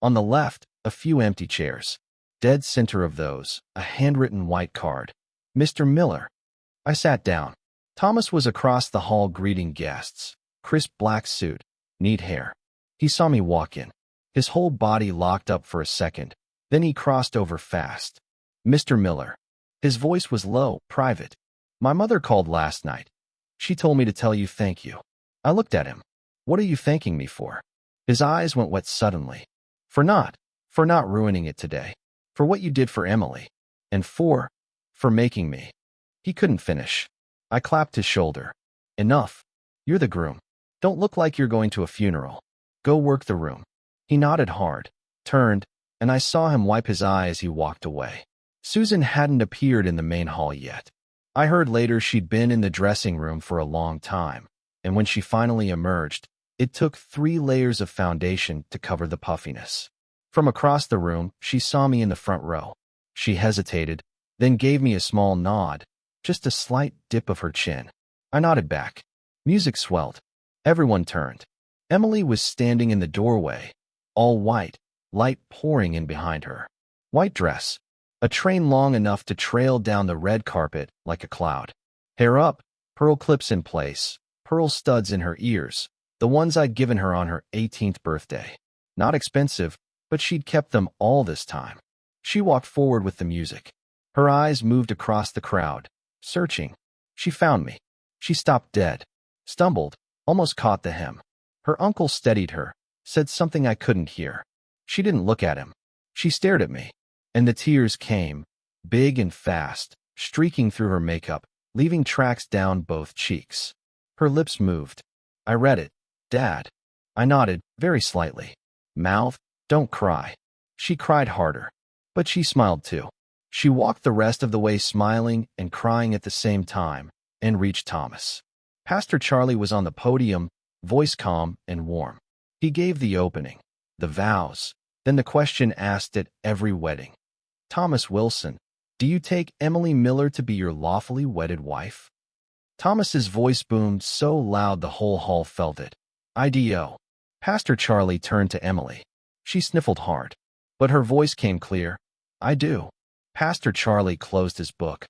On the left, a few empty chairs. Dead center of those, a handwritten white card. Mr. Miller. I sat down. Thomas was across the hall greeting guests. Crisp black suit, neat hair. He saw me walk in. His whole body locked up for a second. Then he crossed over fast. Mr. Miller. His voice was low, private. My mother called last night. She told me to tell you thank you. I looked at him. What are you thanking me for? His eyes went wet suddenly. For not ruining it today. For what you did for Emily. And for making me. He couldn't finish. I clapped his shoulder. Enough. You're the groom. Don't look like you're going to a funeral. Go work the room. He nodded hard, turned, and I saw him wipe his eye as he walked away. Susan hadn't appeared in the main hall yet. I heard later she'd been in the dressing room for a long time, and when she finally emerged, it took 3 layers of foundation to cover the puffiness. From across the room, she saw me in the front row. She hesitated, then gave me a small nod, just a slight dip of her chin. I nodded back. Music swelled. Everyone turned. Emily was standing in the doorway, all white, light pouring in behind her. White dress. A train long enough to trail down the red carpet like a cloud. Hair up, pearl clips in place, pearl studs in her ears, the ones I'd given her on her 18th birthday. Not expensive, but she'd kept them all this time. She walked forward with the music. Her eyes moved across the crowd, searching. She found me. She stopped dead, stumbled, almost caught the hem. Her uncle steadied her, said something I couldn't hear. She didn't look at him. She stared at me, and the tears came, big and fast, streaking through her makeup, leaving tracks down both cheeks. Her lips moved. I read it. Dad. I nodded, very slightly. Mouth, don't cry. She cried harder. But she smiled too. She walked the rest of the way smiling and crying at the same time, and reached Thomas. Pastor Charlie was on the podium, voice calm and warm. He gave the opening, the vows, then the question asked at every wedding. Thomas Wilson, do you take Emily Miller to be your lawfully wedded wife? Thomas's voice boomed so loud the whole hall felt it. I do. Pastor Charlie turned to Emily. She sniffled hard, but her voice came clear. I do. Pastor Charlie closed his book.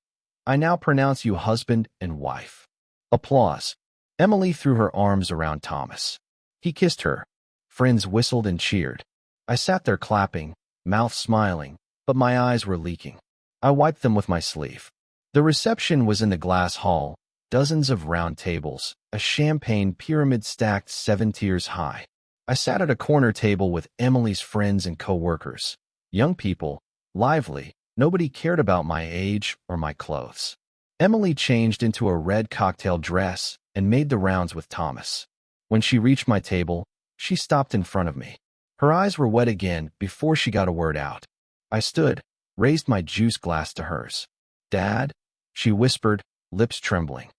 I now pronounce you husband and wife. Applause. Emily threw her arms around Thomas. He kissed her. Friends whistled and cheered. I sat there clapping, mouth smiling, but my eyes were leaking. I wiped them with my sleeve. The reception was in the glass hall, dozens of round tables, a champagne pyramid stacked 7 tiers high. I sat at a corner table with Emily's friends and co-workers. Young people, lively, nobody cared about my age or my clothes. Emily changed into a red cocktail dress and made the rounds with Thomas. When she reached my table, she stopped in front of me. Her eyes were wet again before she got a word out. I stood, raised my juice glass to hers. Dad, she whispered, lips trembling.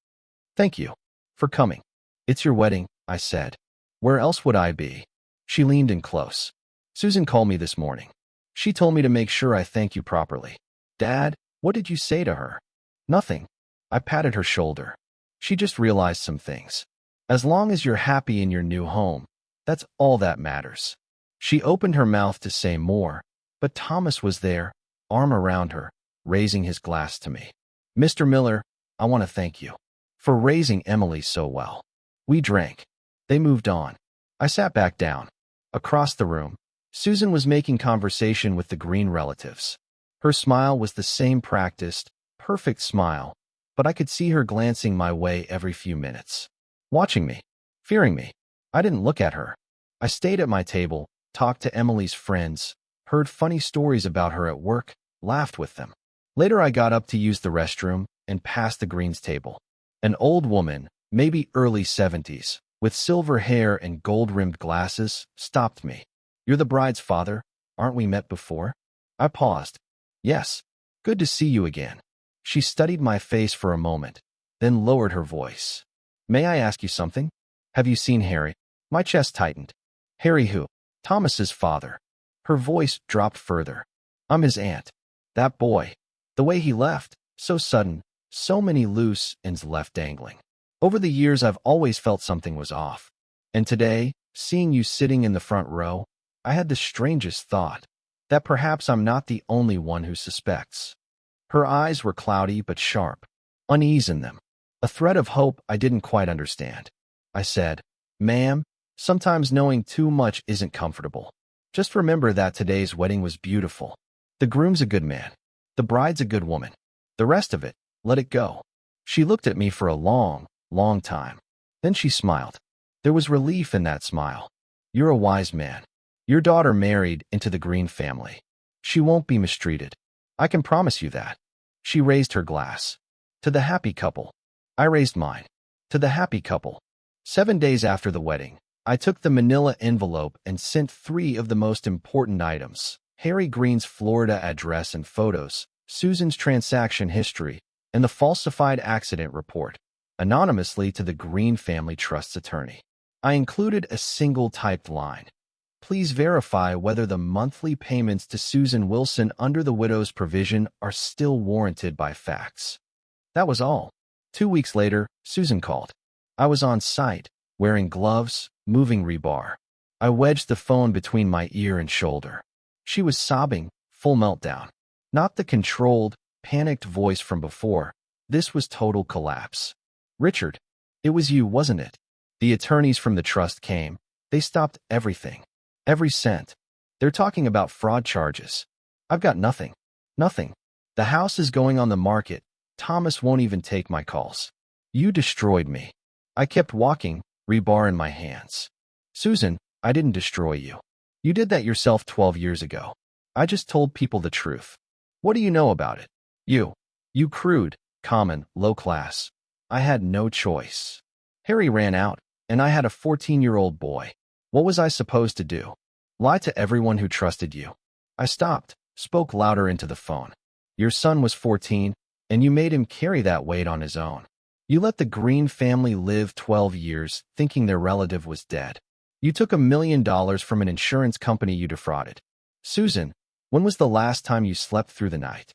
Thank you for coming. It's your wedding, I said. Where else would I be? She leaned in close. Susan called me this morning. She told me to make sure I thank you properly. Dad, what did you say to her? Nothing. I patted her shoulder. She just realized some things. As long as you're happy in your new home, that's all that matters. She opened her mouth to say more, but Thomas was there, arm around her, raising his glass to me. Mr. Miller, I want to thank you for raising Emily so well. We drank. They moved on. I sat back down. Across the room, Susan was making conversation with the Green relatives. Her smile was the same practiced, perfect smile, but I could see her glancing my way every few minutes. Watching me, fearing me. I didn't look at her. I stayed at my table, talked to Emily's friends, heard funny stories about her at work, laughed with them. Later I got up to use the restroom and passed the Greens table. An old woman, maybe early 70s, with silver hair and gold-rimmed glasses, stopped me. You're the bride's father, aren't we met before? I paused. Yes. Good to see you again. She studied my face for a moment, then lowered her voice. May I ask you something? Have you seen Harry? My chest tightened. Harry who? Thomas's father. Her voice dropped further. I'm his aunt. That boy. The way he left, so sudden, so many loose ends left dangling. Over the years I've always felt something was off. And today, seeing you sitting in the front row, I had the strangest thought, that perhaps I'm not the only one who suspects. Her eyes were cloudy but sharp, unease in them, a thread of hope I didn't quite understand. I said, Ma'am, sometimes knowing too much isn't comfortable. Just remember that today's wedding was beautiful. The groom's a good man. The bride's a good woman. The rest of it, let it go. She looked at me for a long, long time. Then she smiled. There was relief in that smile. You're a wise man. Your daughter married into the Green family. She won't be mistreated. I can promise you that. She raised her glass. To the happy couple. I raised mine. To the happy couple. 7 days after the wedding, I took the manila envelope and sent 3 of the most important items: Harry Green's Florida address and photos, Susan's transaction history, and the falsified accident report, anonymously to the Green Family Trust's attorney. I included a single typed line. Please verify whether the monthly payments to Susan Wilson under the widow's provision are still warranted by facts. That was all. 2 weeks later, Susan called. I was on site, wearing gloves, moving rebar. I wedged the phone between my ear and shoulder. She was sobbing, full meltdown. Not the controlled, panicked voice from before. This was total collapse. Richard, it was you, wasn't it? The attorneys from the trust came. They stopped everything. Every cent. They're talking about fraud charges. I've got nothing. Nothing. The house is going on the market. Thomas won't even take my calls. You destroyed me. I kept walking, rebar in my hands. Susan, I didn't destroy you. You did that yourself 12 years ago. I just told people the truth. What do you know about it? You crude, common, low class. I had no choice. Harry ran out, and I had a 14-year-old boy. What was I supposed to do? Lie to everyone who trusted you? I stopped, spoke louder into the phone. Your son was 14, and you made him carry that weight on his own. You let the Green family live 12 years, thinking their relative was dead. You took $1 million from an insurance company you defrauded. Susan, when was the last time you slept through the night?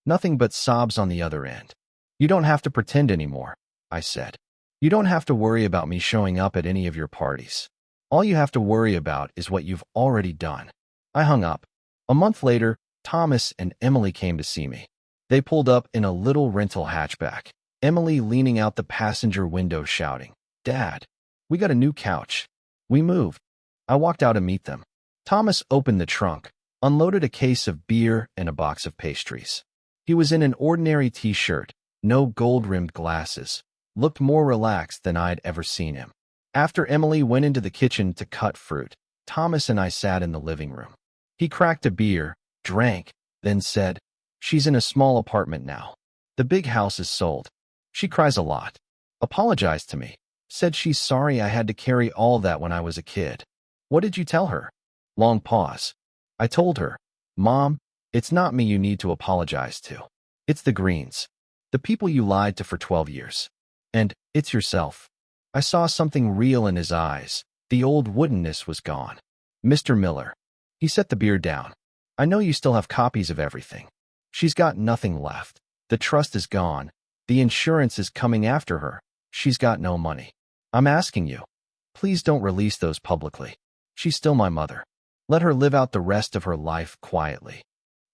Nothing but sobs on the other end. You don't have to pretend anymore, I said. You don't have to worry about me showing up at any of your parties. All you have to worry about is what you've already done. I hung up. A month later, Thomas and Emily came to see me. They pulled up in a little rental hatchback, Emily leaning out the passenger window shouting, "Dad, we got a new couch." We moved. I walked out to meet them. Thomas opened the trunk, unloaded a case of beer and a box of pastries. He was in an ordinary t-shirt, no gold-rimmed glasses, looked more relaxed than I'd ever seen him. After Emily went into the kitchen to cut fruit, Thomas and I sat in the living room. He cracked a beer, drank, then said, "She's in a small apartment now. The big house is sold. She cries a lot. Apologized to me. Said she's sorry I had to carry all that when I was a kid." What did you tell her? Long pause. I told her, "Mom, it's not me you need to apologize to. It's the Greens. The people you lied to for 12 years. And it's yourself." I saw something real in his eyes. The old woodenness was gone. "Mr. Miller." He set the beer down. "I know you still have copies of everything. She's got nothing left. The trust is gone. The insurance is coming after her. She's got no money. I'm asking you, please don't release those publicly. She's still my mother. Let her live out the rest of her life quietly."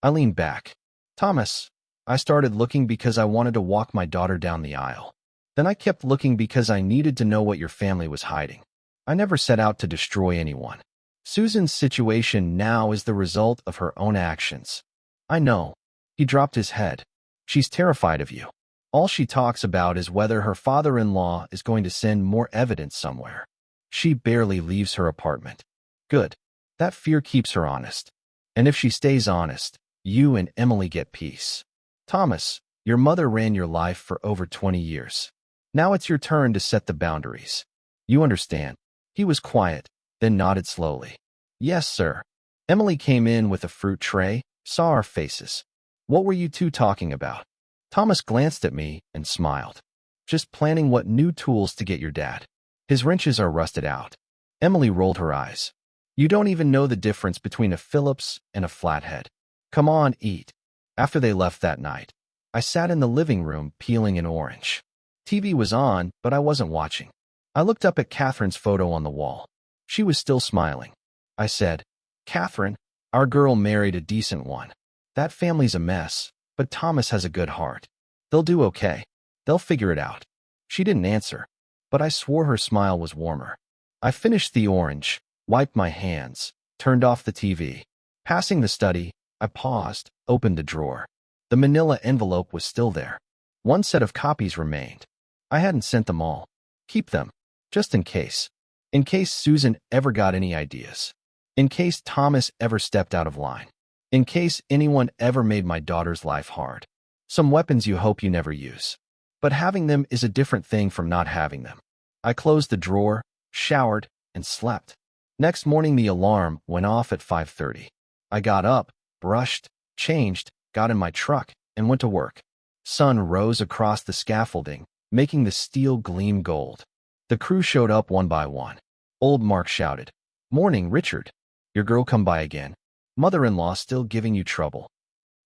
I leaned back. "Thomas, I started looking because I wanted to walk my daughter down the aisle. Then I kept looking because I needed to know what your family was hiding. I never set out to destroy anyone. Susan's situation now is the result of her own actions. I know." He dropped his head. "She's terrified of you. All she talks about is whether her father-in-law is going to send more evidence somewhere. She barely leaves her apartment." Good. That fear keeps her honest. And if she stays honest, you and Emily get peace. Thomas, your mother ran your life for over 20 years. Now it's your turn to set the boundaries. You understand?" He was quiet, then nodded slowly. "Yes, sir." Emily came in with a fruit tray, saw our faces. "What were you two talking about?" Thomas glanced at me and smiled. "Just planning what new tools to get your dad. His wrenches are rusted out." Emily rolled her eyes. "You don't even know the difference between a Phillips and a flathead. Come on, eat." After they left that night, I sat in the living room peeling an orange. TV was on, but I wasn't watching. I looked up at Catherine's photo on the wall. She was still smiling. I said, "Catherine, our girl married a decent one. That family's a mess, but Thomas has a good heart. They'll do okay. They'll figure it out." She didn't answer, but I swore her smile was warmer. I finished the orange, wiped my hands, turned off the TV. Passing the study, I paused, opened the drawer. The manila envelope was still there. One set of copies remained. I hadn't sent them all. Keep them, just in case. In case Susan ever got any ideas. In case Thomas ever stepped out of line. In case anyone ever made my daughter's life hard. Some weapons you hope you never use. But having them is a different thing from not having them. I closed the drawer, showered, and slept. Next morning the alarm went off at 5:30. I got up, brushed, changed, got in my truck, and went to work. Sun rose across the scaffolding, making the steel gleam gold. The crew showed up one by one. Old Mark shouted, "Morning, Richard. Your girl come by again? Mother-in-law still giving you trouble?"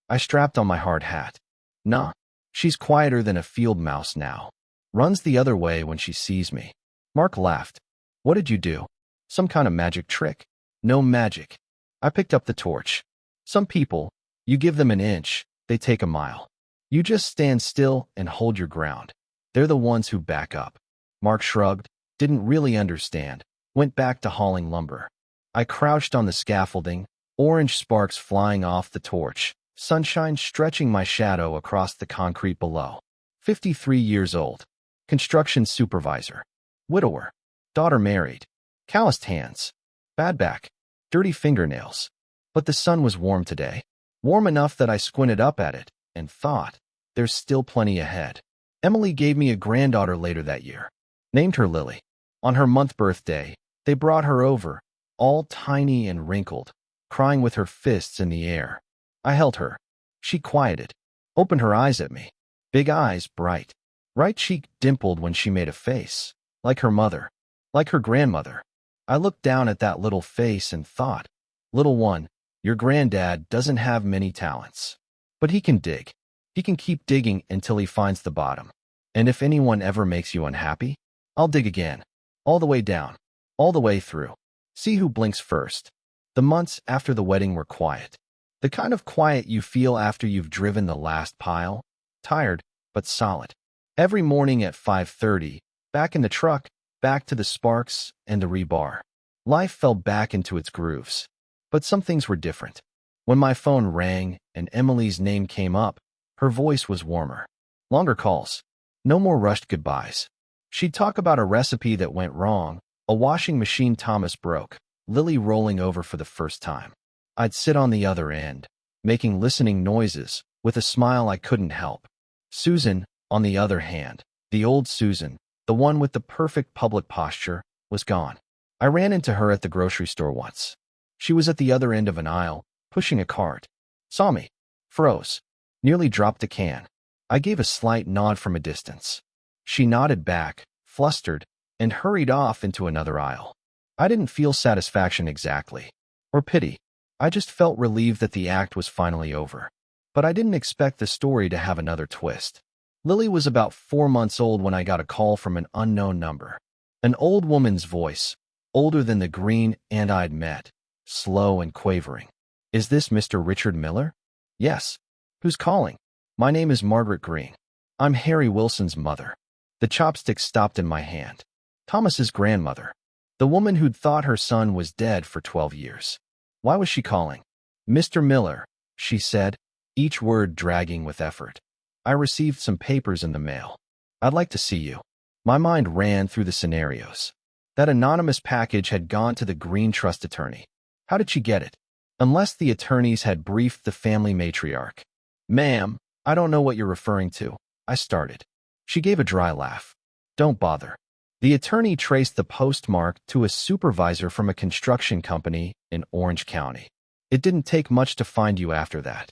I strapped on my hard hat. "Nah, she's quieter than a field mouse now." Runs the other way when she sees me. Mark laughed. What did you do? Some kind of magic trick? No magic. I picked up the torch. Some people, you give them an inch, they take a mile. You just stand still and hold your ground. They're the ones who back up. Mark shrugged, didn't really understand, went back to hauling lumber. I crouched on the scaffolding, orange sparks flying off the torch, sunshine stretching my shadow across the concrete below. 53 years old. Construction supervisor. Widower. Daughter married. Calloused hands. Bad back. Dirty fingernails. But the sun was warm today. Warm enough that I squinted up at it and thought, there's still plenty ahead. Emily gave me a granddaughter later that year. Named her Lily. On her month birthday, they brought her over, all tiny and wrinkled, crying with her fists in the air. I held her. She quieted, opened her eyes at me. Big eyes, bright. Right cheek dimpled when she made a face, like her mother, like her grandmother. I looked down at that little face and thought, little one, your granddad doesn't have many talents. But he can dig. He can keep digging until he finds the bottom. And if anyone ever makes you unhappy, I'll dig again. All the way down. All the way through. See who blinks first. The months after the wedding were quiet. The kind of quiet you feel after you've driven the last pile. Tired, but solid. Every morning at 5:30, back in the truck, back to the sparks and the rebar. Life fell back into its grooves. But some things were different. When my phone rang and Emily's name came up, her voice was warmer. Longer calls. No more rushed goodbyes. She'd talk about a recipe that went wrong, a washing machine Thomas broke, Lily rolling over for the first time. I'd sit on the other end, making listening noises, with a smile I couldn't help. Susan, on the other hand, the old Susan, the one with the perfect public posture, was gone. I ran into her at the grocery store once. She was at the other end of an aisle, pushing a cart. Saw me. Froze. Nearly dropped a can. I gave a slight nod from a distance. She nodded back, flustered, and hurried off into another aisle. I didn't feel satisfaction exactly, or pity. I just felt relieved that the act was finally over. But I didn't expect the story to have another twist. Lily was about 4 months old when I got a call from an unknown number. An old woman's voice, older than the green ant I'd met, slow and quavering. Is this Mr. Richard Miller? Yes. Who's calling? My name is Margaret Green. I'm Harry Wilson's mother. The chopstick stopped in my hand. Thomas's grandmother. The woman who'd thought her son was dead for 12 years. Why was she calling? Mr. Miller, she said, each word dragging with effort. I received some papers in the mail. I'd like to see you. My mind ran through the scenarios. That anonymous package had gone to the Green Trust attorney. How did she get it? Unless the attorneys had briefed the family matriarch. Ma'am, I don't know what you're referring to. I started. She gave a dry laugh. Don't bother. The attorney traced the postmark to a supervisor from a construction company in Orange County. It didn't take much to find you after that.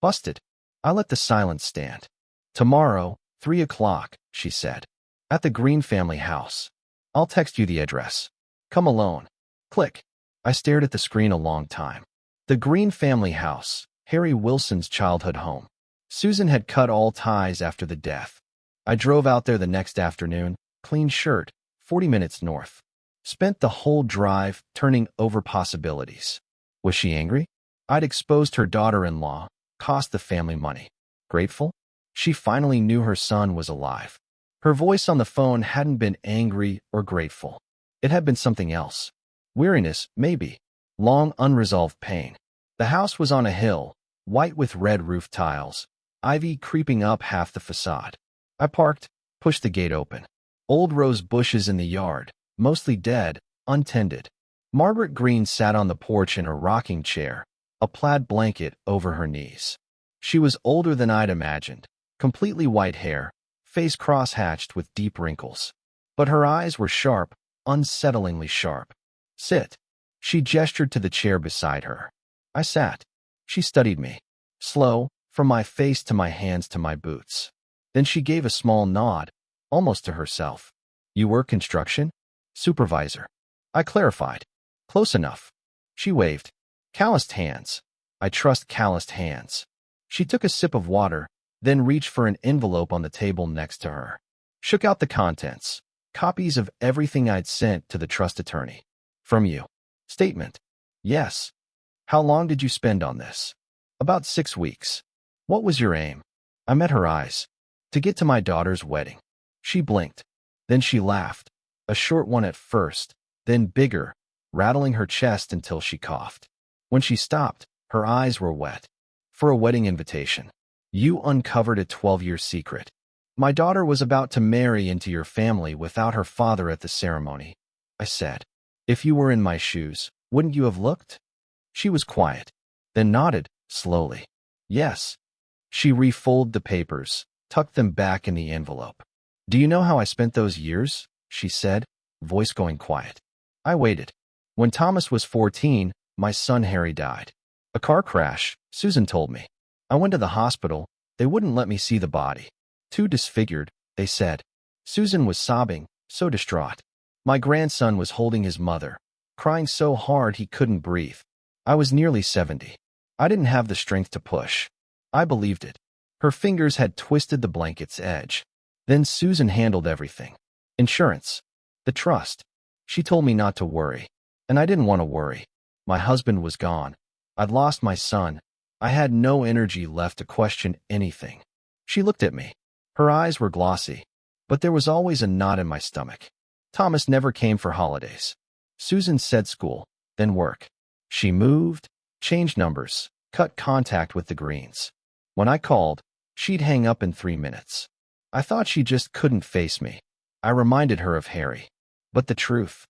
Busted. I let the silence stand. Tomorrow, 3 o'clock, she said. At the Green family house. I'll text you the address. Come alone. Click. I stared at the screen a long time. The Green family house, Harry Wilson's childhood home. Susan had cut all ties after the death. I drove out there the next afternoon, clean shirt, 40 minutes north. Spent the whole drive turning over possibilities. Was she angry? I'd exposed her daughter-in-law, cost the family money. Grateful? She finally knew her son was alive. Her voice on the phone hadn't been angry or grateful. It had been something else. Weariness, maybe. Long unresolved pain. The house was on a hill, white with red roof tiles, ivy creeping up half the facade. I parked, pushed the gate open. Old rose bushes in the yard, mostly dead, untended. Margaret Green sat on the porch in her rocking chair, a plaid blanket over her knees. She was older than I'd imagined, completely white hair, face cross-hatched with deep wrinkles. But her eyes were sharp, unsettlingly sharp. Sit. She gestured to the chair beside her. I sat. She studied me. Slow, from my face to my hands to my boots. Then she gave a small nod, almost to herself. You work construction? Supervisor. I clarified. Close enough. She waved. Calloused hands. I trust calloused hands. She took a sip of water, then reached for an envelope on the table next to her. Shook out the contents. Copies of everything I'd sent to the trust attorney. From you. Statement. Yes. How long did you spend on this? About 6 weeks. What was your aim? I met her eyes. To get to my daughter's wedding. She blinked. Then she laughed. A short one at first, then bigger, rattling her chest until she coughed. When she stopped, her eyes were wet. For a wedding invitation. You uncovered a 12-year secret. My daughter was about to marry into your family without her father at the ceremony. I said, if you were in my shoes, wouldn't you have looked? She was quiet, then nodded, slowly. Yes. She refolded the papers, tucked them back in the envelope. Do you know how I spent those years? She said, voice going quiet. I waited. When Thomas was 14, my son Harry died. A car crash, Susan told me. I went to the hospital. They wouldn't let me see the body. Too disfigured, they said. Susan was sobbing, so distraught. My grandson was holding his mother, crying so hard he couldn't breathe. I was nearly 70. I didn't have the strength to push. I believed it. Her fingers had twisted the blanket's edge. Then Susan handled everything. Insurance. The trust. She told me not to worry. And I didn't want to worry. My husband was gone. I'd lost my son. I had no energy left to question anything. She looked at me. Her eyes were glossy, but there was always a knot in my stomach. Thomas never came for holidays. Susan said school, then work. She moved, changed numbers, cut contact with the Greens. When I called, she'd hang up in 3 minutes. I thought she just couldn't face me. I reminded her of Harry. But the truth?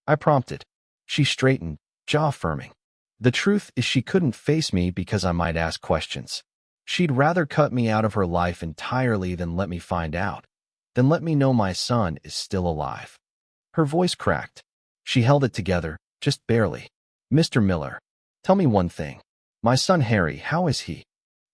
I prompted. She straightened, jaw firming. The truth is she couldn't face me because I might ask questions. She'd rather cut me out of her life entirely than let me find out, than let me know my son is still alive. Her voice cracked. She held it together, just barely. Mr. Miller, tell me one thing. My son Harry, how is he?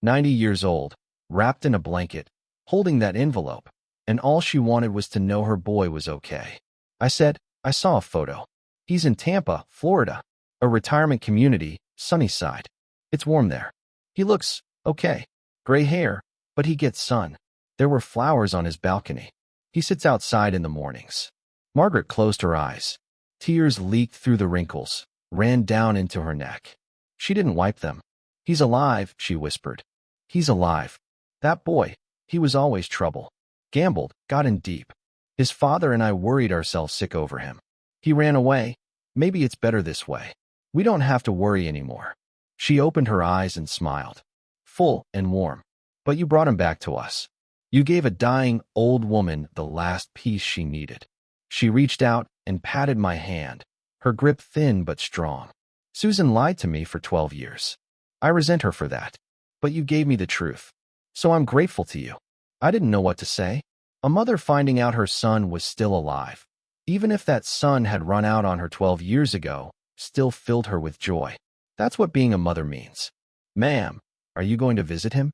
90 years old, wrapped in a blanket, holding that envelope, and all she wanted was to know her boy was okay. I said, I saw a photo. He's in Tampa, Florida, a retirement community, Sunnyside. It's warm there. He looks okay. Gray hair, but he gets sun. There were flowers on his balcony. He sits outside in the mornings. Margaret closed her eyes. Tears leaked through the wrinkles, ran down into her neck. She didn't wipe them. He's alive, she whispered. He's alive. That boy, he was always trouble. Gambled, got in deep. His father and I worried ourselves sick over him. He ran away. Maybe it's better this way. We don't have to worry anymore. She opened her eyes and smiled. Full and warm. But you brought him back to us. You gave a dying old woman the last piece she needed. She reached out and patted my hand, her grip thin but strong. Susan lied to me for 12 years. I resent her for that. But you gave me the truth. So I'm grateful to you. I didn't know what to say. A mother finding out her son was still alive, even if that son had run out on her 12 years ago, still filled her with joy. That's what being a mother means. Ma'am, are you going to visit him?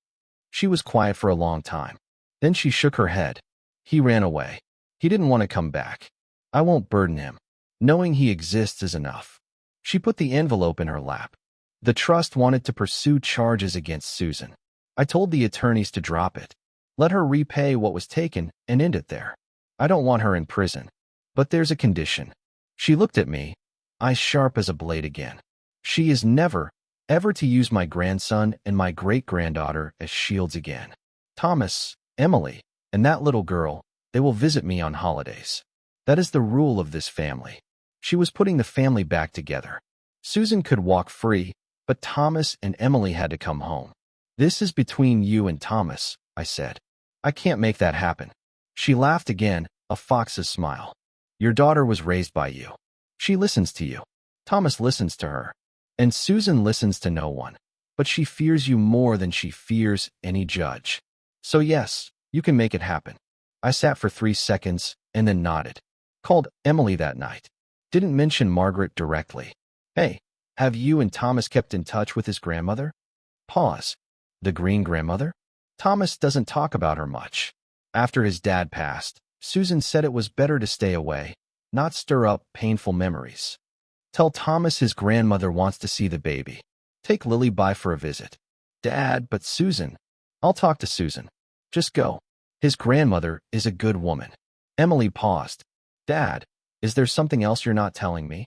She was quiet for a long time. Then she shook her head. He ran away. He didn't want to come back. I won't burden him. Knowing he exists is enough. She put the envelope in her lap. The trust wanted to pursue charges against Susan. I told the attorneys to drop it. Let her repay what was taken and end it there. I don't want her in prison. But there's a condition. She looked at me, eyes sharp as a blade again. She is never, ever to use my grandson and my great-granddaughter as shields again. Thomas, Emily, and that little girl, they will visit me on holidays. That is the rule of this family. She was putting the family back together. Susan could walk free, but Thomas and Emily had to come home. This is between you and Thomas, I said. I can't make that happen. She laughed again, a fox's smile. Your daughter was raised by you. She listens to you. Thomas listens to her. And Susan listens to no one. But she fears you more than she fears any judge. So yes, you can make it happen. I sat for 3 seconds and then nodded. Called Emily that night. Didn't mention Margaret directly. Hey, have you and Thomas kept in touch with his grandmother? Pause. The Green grandmother? Thomas doesn't talk about her much. After his dad passed, Susan said it was better to stay away, not stir up painful memories. Tell Thomas his grandmother wants to see the baby. Take Lily by for a visit. Dad, but Susan. I'll talk to Susan. Just go. His grandmother is a good woman. Emily paused. Dad, is there something else you're not telling me?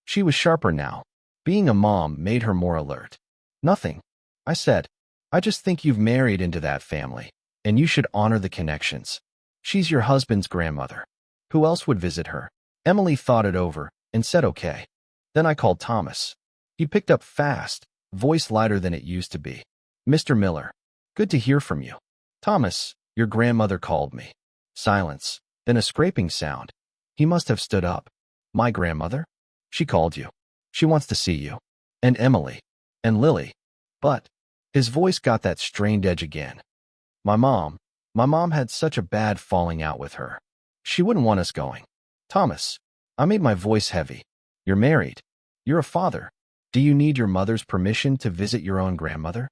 She was sharper now. Being a mom made her more alert. Nothing, I said. I just think you've married into that family, and you should honor the connections. She's your husband's grandmother. Who else would visit her? Emily thought it over and said okay. Then I called Thomas. He picked up fast, voice lighter than it used to be. Mr. Miller, good to hear from you. Thomas, your grandmother called me. Silence, then a scraping sound. He must have stood up. My grandmother? She called you. She wants to see you. And Emily. And Lily. But his voice got that strained edge again. My mom had such a bad falling out with her. She wouldn't want us going. Thomas, I made my voice heavy. You're married. You're a father. Do you need your mother's permission to visit your own grandmother?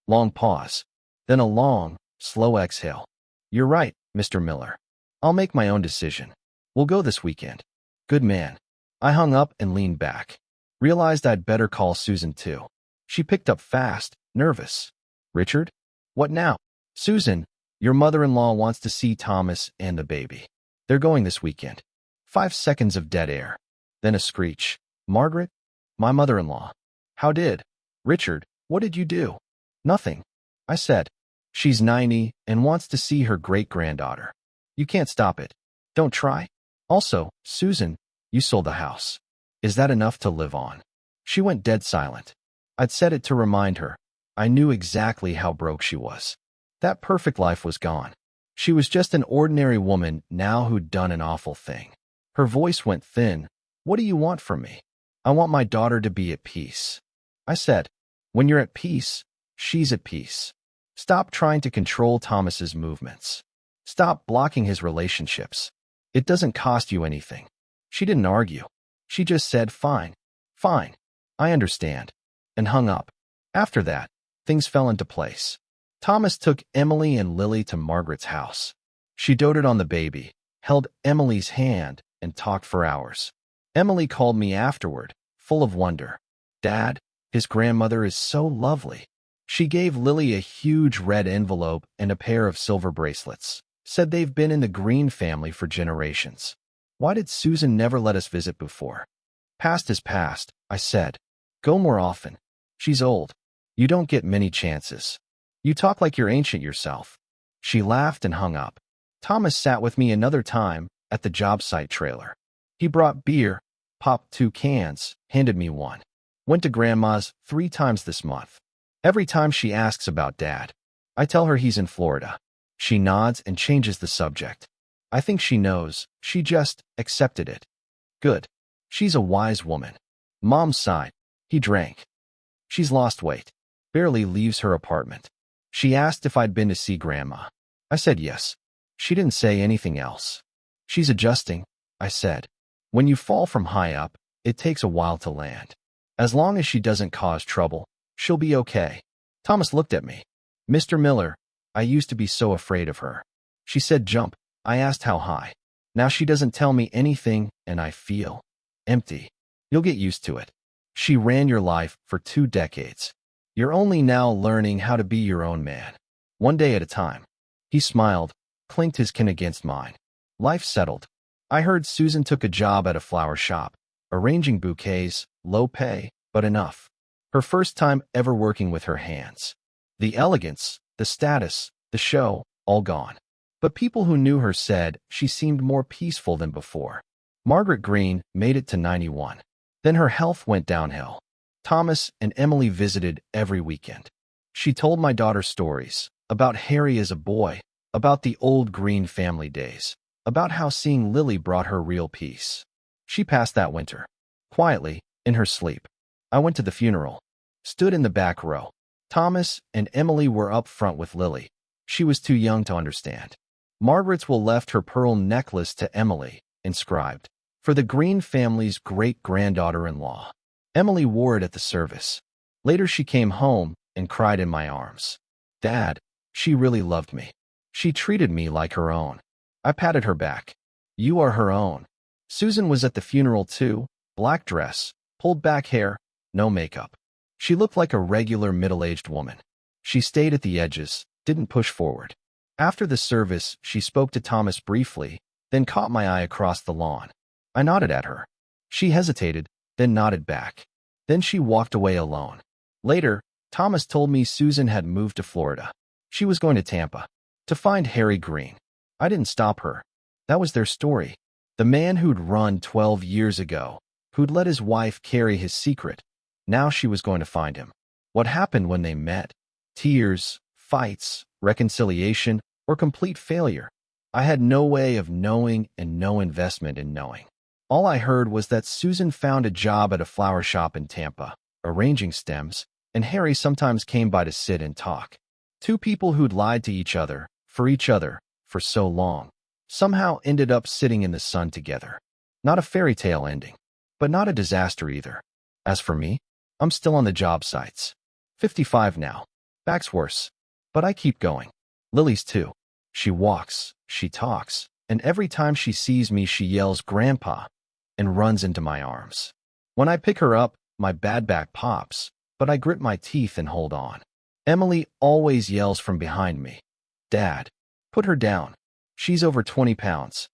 Long pause. Then a long, slow exhale. You're right, Mr. Miller. I'll make my own decision. We'll go this weekend. Good man. I hung up and leaned back. Realized I'd better call Susan too. She picked up fast, nervous. Richard? What now? Susan, your mother-in-law wants to see Thomas and the baby. They're going this weekend. 5 seconds of dead air. Then a screech. Margaret? My mother-in-law. How did? Richard, what did you do? Nothing, I said. She's 90 and wants to see her great-granddaughter. You can't stop it. Don't try. Also, Susan, you sold the house. Is that enough to live on? She went dead silent. I'd said it to remind her. I knew exactly how broke she was. That perfect life was gone. She was just an ordinary woman now who'd done an awful thing. Her voice went thin. What do you want from me? I want my daughter to be at peace. I said, when you're at peace, she's at peace. Stop trying to control Thomas's movements. Stop blocking his relationships. It doesn't cost you anything. She didn't argue. She just said, fine, fine, I understand, and hung up. After that, things fell into place. Thomas took Emily and Lily to Margaret's house. She doted on the baby, held Emily's hand, and talked for hours. Emily called me afterward, full of wonder. Dad, his grandmother is so lovely. She gave Lily a huge red envelope and a pair of silver bracelets. Said they've been in the Green family for generations. Why did Susan never let us visit before? Past is past, I said. Go more often. She's old. You don't get many chances. You talk like you're ancient yourself. She laughed and hung up. Thomas sat with me another time at the job site trailer. He brought beer, popped 2 cans, handed me one. Went to Grandma's 3 times this month. Every time she asks about Dad, I tell her he's in Florida. She nods and changes the subject. I think she knows. She just accepted it. Good. She's a wise woman. Mom sighed. He drank. She's lost weight. Barely leaves her apartment. She asked if I'd been to see Grandma. I said yes. She didn't say anything else. She's adjusting, I said. When you fall from high up, it takes a while to land. As long as she doesn't cause trouble, she'll be okay. Thomas looked at me. Mr. Miller, I used to be so afraid of her. She said jump. I asked how high. Now she doesn't tell me anything and I feel empty. You'll get used to it. She ran your life for 2 decades. You're only now learning how to be your own man. One day at a time. He smiled, clinked his chin against mine. Life settled. I heard Susan took a job at a flower shop, arranging bouquets, low pay, but enough. Her first time ever working with her hands. The elegance, the status, the show, all gone. But people who knew her said she seemed more peaceful than before. Margaret Green made it to 91. Then her health went downhill. Thomas and Emily visited every weekend. She told my daughter stories about Harry as a boy, about the old Green family days, about how seeing Lily brought her real peace. She passed that winter. Quietly, in her sleep. I went to the funeral. Stood in the back row. Thomas and Emily were up front with Lily. She was too young to understand. Margaret's will left her pearl necklace to Emily, inscribed, for the Green family's great-granddaughter-in-law. Emily wore it at the service. Later she came home and cried in my arms. Dad, she really loved me. She treated me like her own. I patted her back. You are her own. Susan was at the funeral too, black dress, pulled back hair, no makeup. She looked like a regular middle-aged woman. She stayed at the edges, didn't push forward. After the service, she spoke to Thomas briefly, then caught my eye across the lawn. I nodded at her. She hesitated, then nodded back. Then she walked away alone. Later, Thomas told me Susan had moved to Florida. She was going to Tampa to find Harry Green. I didn't stop her. That was their story. The man who'd run 12 years ago, who'd let his wife carry his secret. Now she was going to find him. What happened when they met? Tears, fights, reconciliation, or complete failure? I had no way of knowing and no investment in knowing. All I heard was that Susan found a job at a flower shop in Tampa, arranging stems, and Harry sometimes came by to sit and talk. Two people who'd lied to each other, for so long, somehow ended up sitting in the sun together. Not a fairy tale ending, but not a disaster either. As for me, I'm still on the job sites. 55 now. Back's worse. But I keep going. Lily's too. She walks, she talks, and every time she sees me she yells, "Grandpa," and runs into my arms. When I pick her up, my bad back pops, but I grit my teeth and hold on. Emily always yells from behind me, "Dad, put her down. She's over 20 pounds.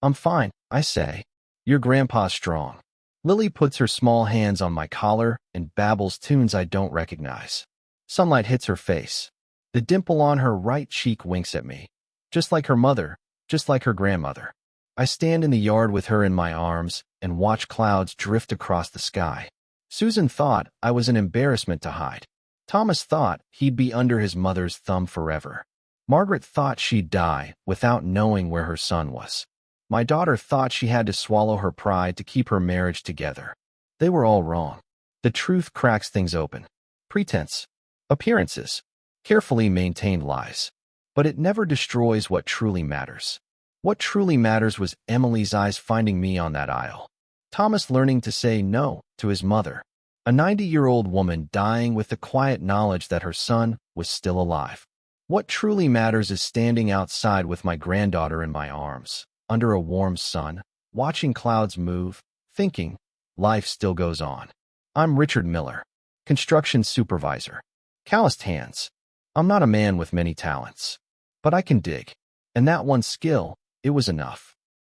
I'm fine, I say. Your grandpa's strong. Lily puts her small hands on my collar and babbles tunes I don't recognize. Sunlight hits her face. The dimple on her right cheek winks at me. Just like her mother, just like her grandmother. I stand in the yard with her in my arms and watch clouds drift across the sky. Susan thought I was an embarrassment to hide. Thomas thought he'd be under his mother's thumb forever. Margaret thought she'd die without knowing where her son was. My daughter thought she had to swallow her pride to keep her marriage together. They were all wrong. The truth cracks things open. Pretense, appearances, carefully maintained lies. But it never destroys what truly matters. What truly matters was Emily's eyes finding me on that aisle. Thomas learning to say no to his mother. A 90-year-old woman dying with the quiet knowledge that her son was still alive. What truly matters is standing outside with my granddaughter in my arms, under a warm sun, watching clouds move, thinking, life still goes on. I'm Richard Miller, construction supervisor. Calloused hands. I'm not a man with many talents, but I can dig. And that one skill, it was enough.